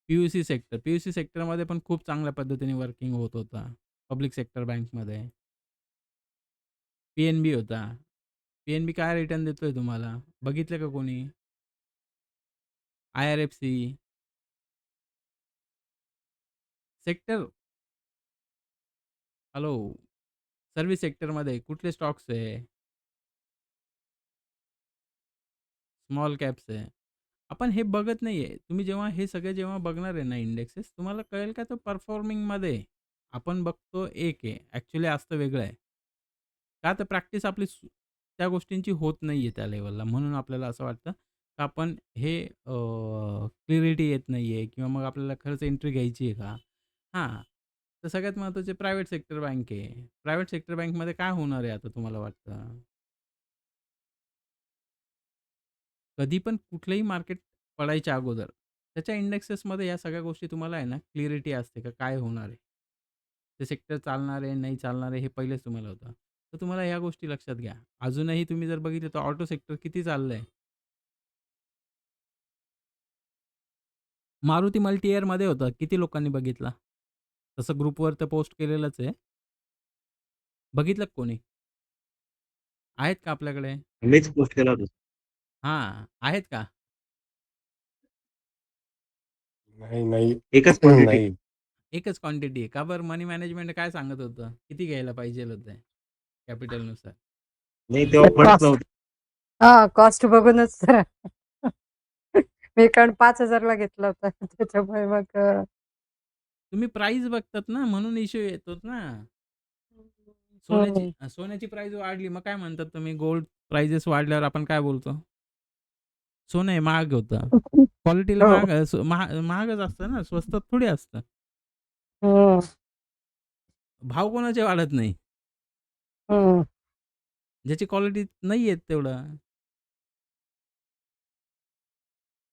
पी-यू-सी सेक्टरमध्ये पण खूप चांगल्या पद्धतीने वर्किंग होत होता. पब्लिक सेक्टर बँकमध्ये. पी-एन-बी होता. पी-एन-बी काय रिटर्न देतोय तुम्हाला? बघितलं का कोणी? I-R-F-C sector hello. सर्व्हिस सेक्टरमध्ये कुठले स्टॉक्स आहे? स्मॉल कॅप्स आहे. आपण हे बघत नाहीये. तुम्ही जेव्हा हे सगळे जेव्हा बघणार आहे ना इंडेक्सेस, तुम्हाला कळेल का तो परफॉर्मिंगमध्ये आपण बघतो एक आहे, ॲक्चुअली असतं वेगळं आहे. का तर प्रॅक्टिस आपली त्या गोष्टींची होत नाहीये त्या लेव्हलला. म्हणून आपल्याला असं वाटतं, की आपण हे क्लॅरिटी येत नाहीये किंवा मग आपल्याला खरंच एंट्री घ्यायची आहे का? हां, तर सगळ्यात महत्त्वाचे प्रायव्हेट सेक्टर बँक आहे. प्रायव्हेट सेक्टर बँकमध्ये काय होणार आहे आता तुम्हाला वाटतं? कधी पण कुठलंही मार्केट पडायच्या अगोदर त्याच्या इंडेक्सेसमध्ये या सगळ्या गोष्टी तुम्हाला आहे ना क्लिअरिटी असते का काय होणार आहे. ते सेक्टर चालणार आहे, नाही चालणार आहे हे पहिलेच तुम्हाला होतं. तर तुम्हाला ह्या गोष्टी लक्षात घ्या. अजूनही तुम्ही जर बघितलं तर ऑटो सेक्टर किती चाललंय. मारुती मल्टी इयरमध्ये होतं. किती लोकांनी बघितला? तसं ग्रुपवर तर पोस्ट केलेलंच आहे. बघितलं का कोणी? आहेत का आपल्याकडे? मीच पोस्ट केला होता. हां, आहेत का? नाही, नाही. एकच क्वांटिटी. नाही. एकच क्वांटिटी आहे. का बरं मनी मॅनेजमेंट काय सांगत होतं? किती घ्यायला पाहिजेल होतं कॅपिटलनुसार? नाही तेव्हा पडत कॉस्ट नव्हतं. हां, कॉस्ट बघूनच मी कारण 5,000 ला घेतला होता. त्याच्यामुळे मग तुम्ही प्राईस बघतात ना, म्हणून इश्यू येतोच ना. हं. सोन्याची प्राईस वाढली, मग काय म्हणतात तुम्ही? गोल्ड प्राइसेस वाढल्यावर आपण काय बोलतो? सोनं हे महाग होतं. क्वालिटीला हो. महागच असतं ना, स्वस्तात थोडी असतं. हं, भाव कोणाचे वाढत नाही. हं, ज्याची क्वालिटी नाही आहेत तेवढं.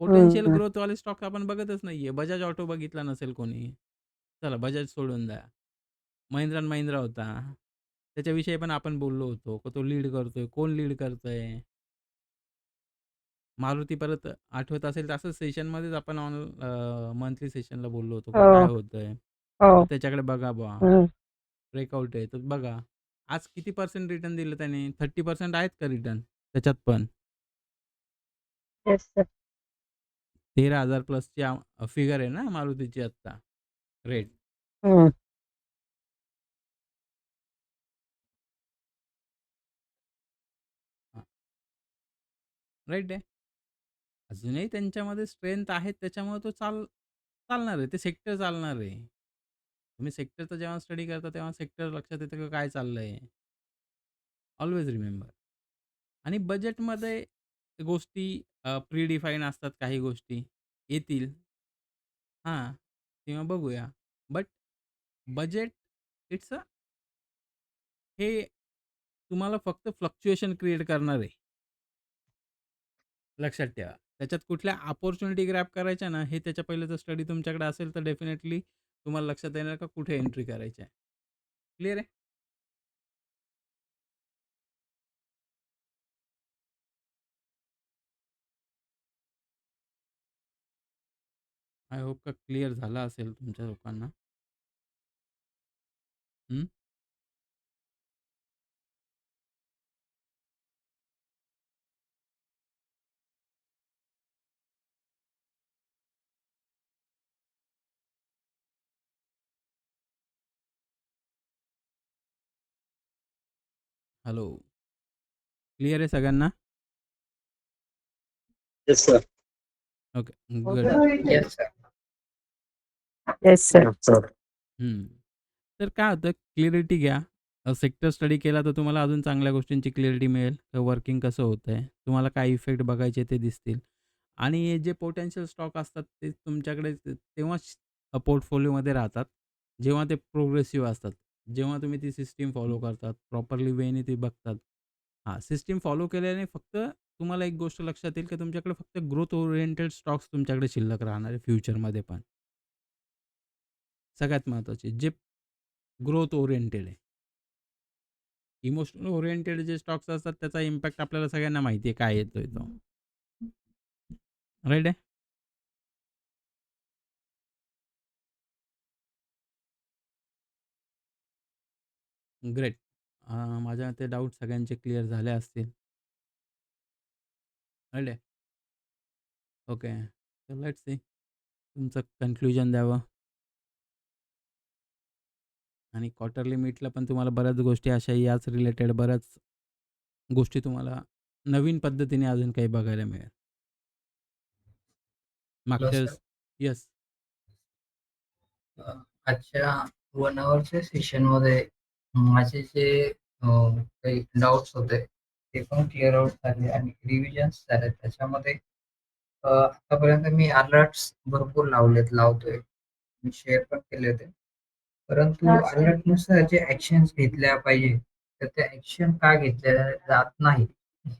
पोटेन्शियल हं. ग्रोथवाले स्टॉक आपण बघतच नाहीये. बजाज ऑटो बघितला नसेल कोणी. चला बजाज सोडून द्या. महिंद्रा अँड महिंद्रा होता. त्याच्याविषयी पण आपण बोललो होतो, की तो लीड करतोय. कोण लीड करतंय? मारुती परत आठवत असेल तर असंच सेशनमध्येच आपण मंथली सेशनला बोललो होतो, की काय हो, होतंय? तर हो. त्याच्याकडे बघा बुवा. हं. ब्रेकआउट आहे तर बघा. आज किती पर्सेंट रिटर्न दिलं त्याने? 30% आहेत का रिटर्न त्याच्यात पण? Yes sir. 13,000 प्लसची फिगर आहे ना मारुतीची आत्ता रेट. हं. हां, राईट आहे. अजूनही त्यांच्यामध्ये स्ट्रेंथ आहेत त्याच्यामुळे तो चालणार आहे. ते सेक्टर चालणार आहे. तुम्ही सेक्टरचा जेव्हा स्टडी करता तेव्हा सेक्टर लक्षात येतं की काय चाललंय. Always remember. आणि बजेटमध्ये गोष्टी प्री डिफाईन असतात काही गोष्टी. येतील. हां, तेव्हा बघूया. बट बजेट इट्स अ हे तुम्हाला फक्त फ्लक्च्युएशन क्रिएट करणार आहे. लक्षात ठेवा. त्याच्यात कुठल्या अपॉर्च्युनिटी ग्रॅब करायच्या ना, हे त्याच्या पहिल्याचा स्टडी तुमच्याकडे असेल तर डेफिनेटली तुम्हाला लक्षात येणार का कुठे एंट्री करायची आहे. क्लिअर आहे? आय होप का क्लिअर झाला असेल तुमच्या लोकांना. हं. हॅलो. क्लिअर आहे सगळ्यांना? Yes sir. Okay. Good. Okay. Yes sir. Yes sir. Sir. हं. तर काय होतं क्लिअरिटी घ्या. सेक्टर स्टडी केला तर तुम्हाला अजून चांगल्या गोष्टींची क्लिअरिटी मिळेल. वर्किंग कसं होतंय. तुम्हाला काय इफेक्ट बघायचे ते दिसतील. आणि जे पोटेन्शियल स्टॉक असतात ते तुमच्याकडे तेव्हाच पोर्टफोलिओमध्ये राहतात, जेव्हा ते प्रोग्रेसिव्ह असतात. जेव्हा तुम्ही ती सिस्टम फॉलो करतात, प्रॉपरली वेने ती बघतात. हां, सिस्टम फॉलो केल्याने फक्त तुम्हाला एक गोष्ट लक्षात येईल, की तुमच्याकडे फक्त ग्रोथ ओरिएंटेड स्टॉक्स तुमच्याकडे शिल्लक राहणार आहे फ्युचरमध्ये पण. सगळ्यात महत्त्वाचे जे ग्रोथ ओरिएंटेड आहे. इमोशनल ओरिएंटेड जे स्टॉक्स असतात त्याचा इम्पॅक्ट आपल्याला सगळ्यांना माहिती आहे काय येतोय तो. राईट आहे? ग्रेट. माझ्या ते डाउट सगळ्यांचे क्लिअर झाले असतील. राईट आहे? ओके. तर लेट्स सी तुमचं कन्क्लुजन द्यावं. आणि क्वार्टरली मीटला पण तुम्हाला बऱ्याच गोष्टी अशा याच रिलेटेड बऱ्याच गोष्टी तुम्हाला नवीन पद्धतीने अजून काही बघायला मिळेल. हॅलो मागच्या सर. येस. आजच्या 1 अवरच्या सेशनमध्ये माझे जे काही डाउट्स होते ते पण क्लिअर आउट झाले आणि रिव्हिजन्स झाले. त्याच्यामध्ये आतापर्यंत मी अलर्ट्स भरपूर लावतोय. मी शेअर पण केले होते. परंतु अलर्टनुसार जे ॲक्शन्स घेतल्या पाहिजे, तर त्या ॲक्शन का घेतल्या जात नाही,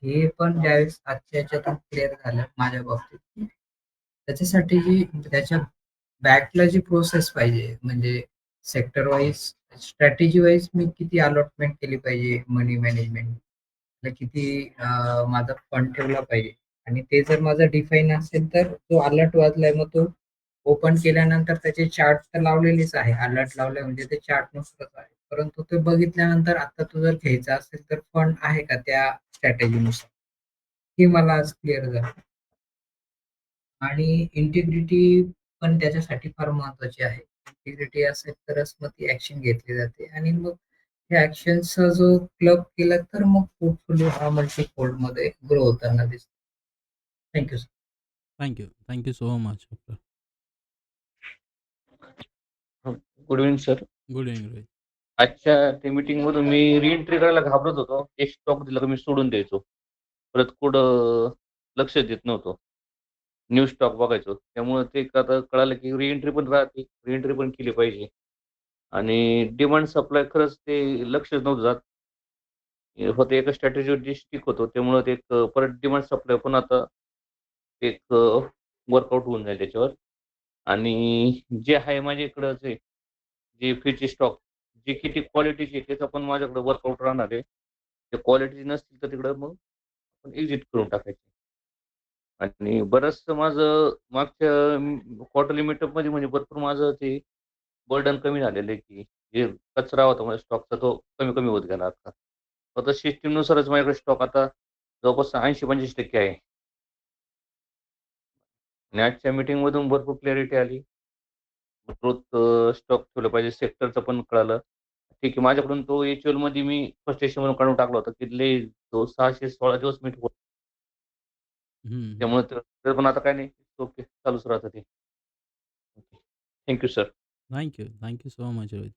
हे पण ज्यावेळेस आजच्या ह्याच्यातून क्लिअर झालं माझ्या बाबतीत. त्याच्यासाठी जी त्याच्या बॅकला जी प्रोसेस पाहिजे, म्हणजे सेक्टर वाईज, स्ट्रॅटेजी वाईज मी किती अलॉटमेंट केली पाहिजे मनी मॅनेजमेंट, किती माझा फंड ठेवला पाहिजे आणि ते जर माझं डिफाईन असेल तर तो अलर्ट वाजलाय मग तो ओपन केल्यानंतर त्याचे चार्ट तर लावलेलेच आहे. अलर्ट लावलाय म्हणजे ते चार्टनुसारच आहे. परंतु ते बघितल्यानंतर आता तो जर घ्यायचा असेल तर फंड आहे का त्या स्ट्रॅटेजीनुसार? हे मला आज क्लिअर झालं. आणि इंटिग्रिटी पण त्याच्यासाठी फार महत्त्वाची आहे. इंटिग्रिटी असेल तरच मग ती ॲक्शन घेतली जाते आणि मग त्या ॲक्शनचा जो क्लब केला तर मग पोर्टफोलिओ हा मल्टीफोल्डमध्ये ग्रो होताना दिसतो. Thank you sir. Thank you. Thank you so much doctor. Good evening sir. Good evening Rohit. आजच्या ते मीटिंगमधून मी रिएंट्री करायला घाबरत होतो. एक स्टॉक दिला की मी सोडून द्यायचो. परत कुठं लक्ष देत नव्हतो. न्यू स्टॉक बघायचो. त्यामुळे ते आता कळालं की रिएंट्री पण राहते, रिएंट्री पण केली पाहिजे. आणि डिमांड सप्लाय खरंच ते लक्षच नव्हतं जात. फक्त एका स्ट्रॅटेजीवर स्टिक होतो. त्यामुळं ते एक परत डिमांड सप्लाय पण आता एक वर्कआउट होऊन जाईल त्याच्यावर. आणि जे आहे माझ्याकडं जे फ्यूचर स्टॉक जे किती क्वालिटीचे त्याचा पण माझ्याकडे वर्कआउट राहणार आहे. ते क्वालिटी नसतील तर तिकडं मग आपण एक्झिट करून टाकायचे. आणि बरचसं माझं मागच्या क्वार्टरली मीटअपमध्ये म्हणजे भरपूर माझं ते बर्डन कमी झालेलं आहे, की जे कचरा होता माझ्या स्टॉकचा तो कमी-कमी होत गेला आता. फक्त सिस्टमनुसारच माझ्याकडे स्टॉक आता जवळपास 80-85% आहे. आणि आजच्या मीटिंगमधून भरपूर क्लॅरिटी आली. ग्रोथ स्टॉक ठेवलं पाहिजे. सेक्टरचं पण कळालं. ठीक आहे. माझ्याकडून तो एचयूएलमध्ये मी फर्स्ट एशनमधून काढून टाकला होता, की लय तो 616 दिवस मी ठेवला. हं. त्यामुळे तर पण आता काही नाही. ओके. चालूच राहतं ते. Thank you sir. Thank you. Thank you so much Rohit.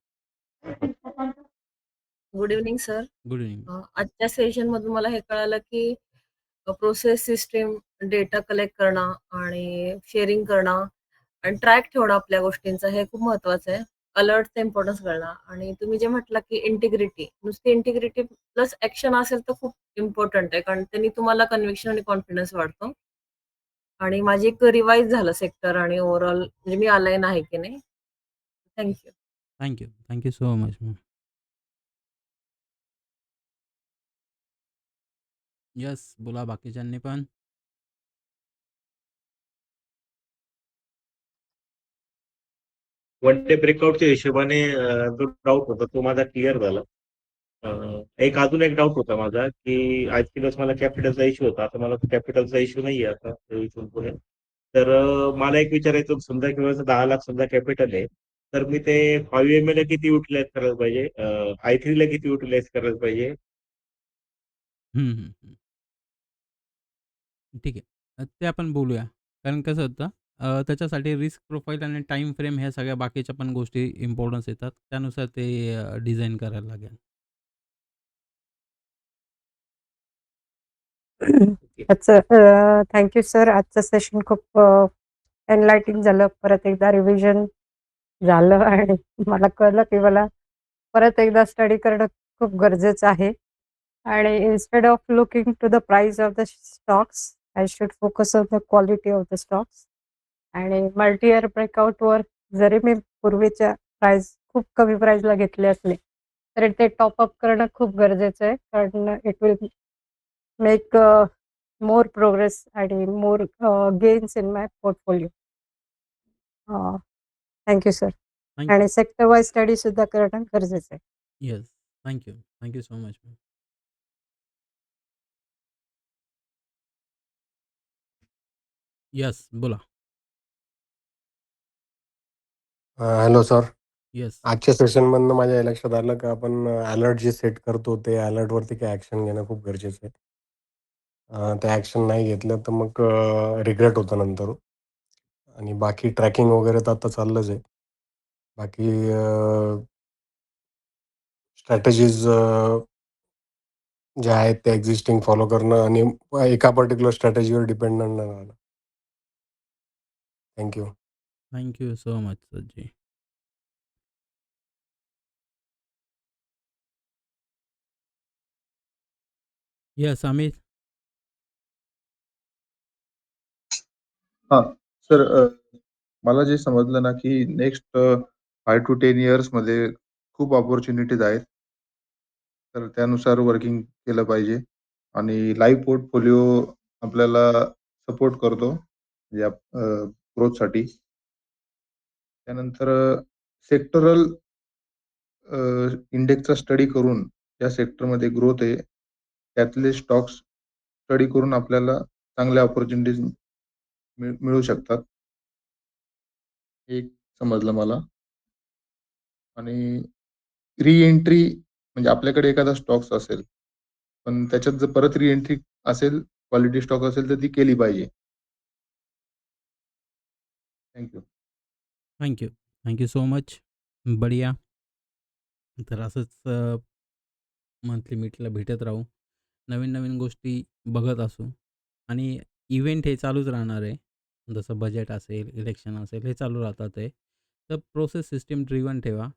Good evening sir. Good evening. आजच्या सेशनमधून मला हे कळालं की प्रोसेस सिस्टीम, डेटा कलेक्ट करणं आणि शेअरिंग करणं आणि ट्रॅक ठेवणं आपल्या गोष्टींचं हे खूप महत्त्वाचं आहे. अलर्टचं इम्पॉर्टन्स कळणं आणि तुम्ही जे म्हटलं की इंटिग्रिटी, नुसती इंटिग्रिटी प्लस ॲक्शन असेल तर खूप इम्पॉर्टंट आहे. कारण त्यांनी तुम्हाला कन्व्हिक्शन आणि कॉन्फिडन्स वाढतो. आणि माझी एक रिवाईज झालं सेक्टर आणि ओव्हरऑल म्हणजे मी अलाईन आहे की नाही. Thank you. Thank you. Thank you so much ma'am. Yes. बोला बाकीच्यांनी पण. वन डे ब्रेकआउटच्या हिशोबाने जो डाऊट होता तो माझा क्लिअर झाला. अजून एक डाऊट होता माझा, की आजच्या दिवस मला कॅपिटलचा इश्यू होता. आता मला कॅपिटलचा इश्यू नाहीये आता इथून पुढे. तर मला एक विचारायचं होतं, समजा किंवा 10 लाख समजा कॅपिटल आहे, तर मी ते 5 एम ला किती युटिलाइज करायला पाहिजे? I3 ला किती युटिलाइज करायला पाहिजे? हं, हं, हं. ठीक आहे. ते आपण बोलूया. कारण कसं होतं त्याच्यासाठी रिस्क प्रोफाईल आणि टाईम फ्रेम ह्या सगळ्या बाकीच्या पण गोष्टी इम्पॉर्टन्स येतात. त्यानुसार ते डिझाइन करायला लागेल. आजचं थँक यू सर. आजचं सेशन खूप एनलाइटिंग झालं. परत एकदा रिव्हिजन झालं आणि मला कळलं की मला परत एकदा स्टडी करणं खूप गरजेचं आहे. आणि instead of looking to the price of the stocks, I should focus on the quality of the stocks. आणि मल्टी इयर ब्रेकआउटवर जरी मी पूर्वीच्या प्राईस खूप कमी प्राईसला घेतले असले, तर ते टॉप अप करणं खूप गरजेचं आहे. कारण it will make more progress आणि more gains in my portfolio. Thank you sir. Thank you. आणि सेक्टर वाईज स्टडी सुद्धा करणं गरजेचं आहे. Yes. Thank you. Thank you so much ma'am. Yes, बोला. Hello sir. येस. आजच्या सेशनमधनं माझ्या हे लक्षात आलं की आपण अलर्ट जे सेट करतो ते अलर्टवरती काही ॲक्शन घेणं खूप गरजेचं आहे. ते ॲक्शन नाही घेतलं तर मग रिग्रेट होतं नंतर. आणि बाकी ट्रॅकिंग वगैरे तर आता चाललंच आहे. बाकी स्ट्रॅटेजीज ज्या आहेत त्या एक्झिस्टिंग फॉलो करणं आणि एका पर्टिक्युलर स्ट्रॅटेजीवर डिपेंडंट न राहणं. Thank you. Thank you so much सरजी. येस, अमित. हां. सर मला जे समजलं ना, की नेक्स्ट 5 to 10 इयर्समध्ये खूप अपॉर्च्युनिटीज आहेत. तर त्यानुसार वर्किंग केलं पाहिजे आणि लाईव्ह पोर्टफोलिओ आपल्याला सपोर्ट करतो या ग्रोथसाठी. त्यानंतर सेक्टरल इंडेक्सचा स्टडी करून ज्या सेक्टरमध्ये ग्रोथ आहे, त्यातले स्टॉक्स स्टडी करून आपल्याला चांगल्या अपॉर्च्युनिटीज मिळू शकतात. हे एक समजलं मला. आणि री-एंट्री म्हणजे आपल्याकडे एखादा स्टॉक्स असेल, पण त्याच्यात जर परत री-एंट्री असेल, क्वालिटी स्टॉक असेल, तर ती केली पाहिजे. Thank you. Thank you. Thank you so much. बढिया. तर असंच मंथली मीटला भेटत राहू. नवीन-नवीन गोष्टी बघत असू आणि इव्हेंट हे चालूच राहणार आहे. जसं बजेट असेल, इलेक्शन असेल, हे चालू राहतात आहे. तर प्रोसेस सिस्टम ड्रिव्हन ठेवा.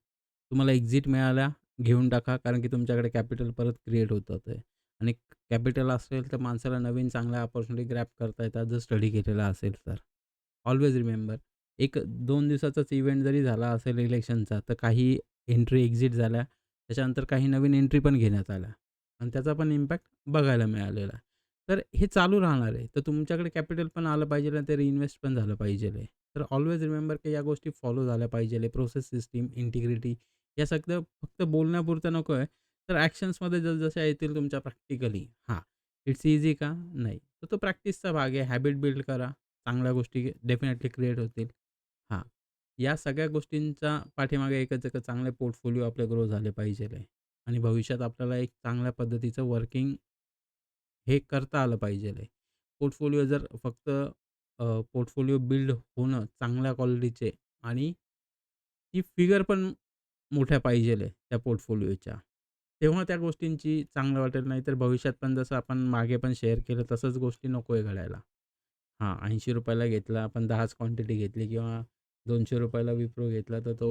तुम्हाला एक्झिट मिळाल्या, घेऊन टाका. कारण की तुमच्याकडे कॅपिटल परत क्रिएट होतात आहे आणि कॅपिटल असेल तर माणसाला नवीन चांगल्या अपॉर्च्युनिटी ग्रॅब करता येतात, जर स्टडी केलेला असेल तर. ऑल्वेज रिमेंबर, 1-2 दिवसाचाच इव्हेंट जरी झाला असेल इलेक्शनचा, तर काही एंट्री एक्झिट झाल्या, त्याच्यानंतर काही नवीन एंट्री पण घेण्यात आल्या आणि त्याचा पण इम्पॅक्ट बघायला मिळालेला आहे. तर हे चालू राहणार आहे. तर तुमच्याकडे कॅपिटल पण आलं पाहिजे आणि ते रिइन्व्हेस्ट पण झालं पाहिजे आहे. तर ऑल्वेज रिमेंबर की या गोष्टी फॉलो झाल्या पाहिजे आहे. प्रोसेस सिस्टम, इंटिग्रिटी या सगळं फक्त बोलण्यापुरतं नको आहे. तर ॲक्शन्समध्ये जसजशा येतील तुमच्या प्रॅक्टिकली इट्स ईझी का? नाही. तर तो प्रॅक्टिसचा भाग आहे. हॅबिट बिल्ड करा. चांगल्या गोष्टी डेफिनेटली क्रिएट होतील. हां. या सगळ्या गोष्टींचा पाठीमागे एकच आहे की चांगले पोर्टफोलिओ आपले ग्रो झाले पाहिजे आहे आणि भविष्यात आपल्याला एक चांगल्या पद्धतीचं वर्किंग हे करता आलं पाहिजे आहे. पोर्टफोलिओ जर फक्त पोर्टफोलिओ बिल्ड होणं चांगल्या क्वालिटीचे आणि ती फिगर पण मोठ्या पाहिजे आहे त्या पोर्टफोलिओच्या. तेव्हा त्या गोष्टींची चांगलं वाटेल. नाहीतर भविष्यात पण जसं आपण मागे पण शेअर केलं तसंच गोष्टी नको आहे घडायला. हां, ₹80 ला घेतला, आपण 10च क्वांटिटी घेतली किंवा ₹200 विप्रो घेतला, तर तो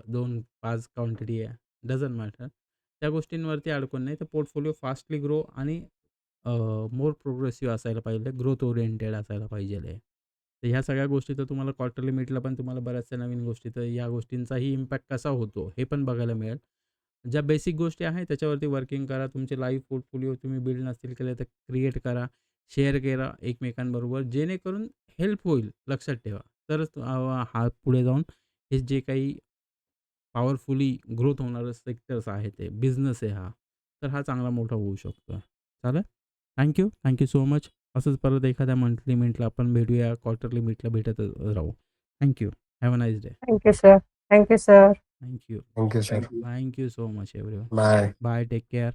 2-5 क्वांटिटी आहे. Doesn't matter. त्या गोष्टींवरती अडकून नाही, तर पोर्टफोलिओ फास्टली ग्रो आणि मोर प्रोग्रेसिव्ह असायला पाहिजे, ग्रोथ ओरिएंटेड असायला पाहिजे आहे. तर ह्या सगळ्या गोष्टी तर तुम्हाला क्वार्टरली मीटला पण तुम्हाला बऱ्याचशा नवीन गोष्टी, तर या गोष्टींचाही इम्पॅक्ट कसा होतो हे पण बघायला मिळेल. ज्या बेसिक गोष्टी आहेत त्याच्यावरती वर्किंग करा. तुमचे लाईव्ह पोर्टफोलिओ तुम्ही बिल्ड नसतील केले तर क्रिएट करा. शेअर करा एकमेकांबरोबर, जेणेकरून हेल्प होईल. लक्षात ठेवा. तरच हा पुढे जाऊन हे जे काही पॉवरफुली ग्रोथ होणारं सेक्टर्स आहे ते बिझनेस आहे हा, तर हा चांगला मोठा होऊ शकतो. चालेल. Thank you so much. असंच परत एखाद्या मंथली मीटला आपण भेटूया. क्वार्टरली मीटला भेटत राहू. Thank you. Have a nice day. Thank you sir. Thank you sir. Thank you. Thank you sir. Thank you so much everyone. Bye. Bye. Take care.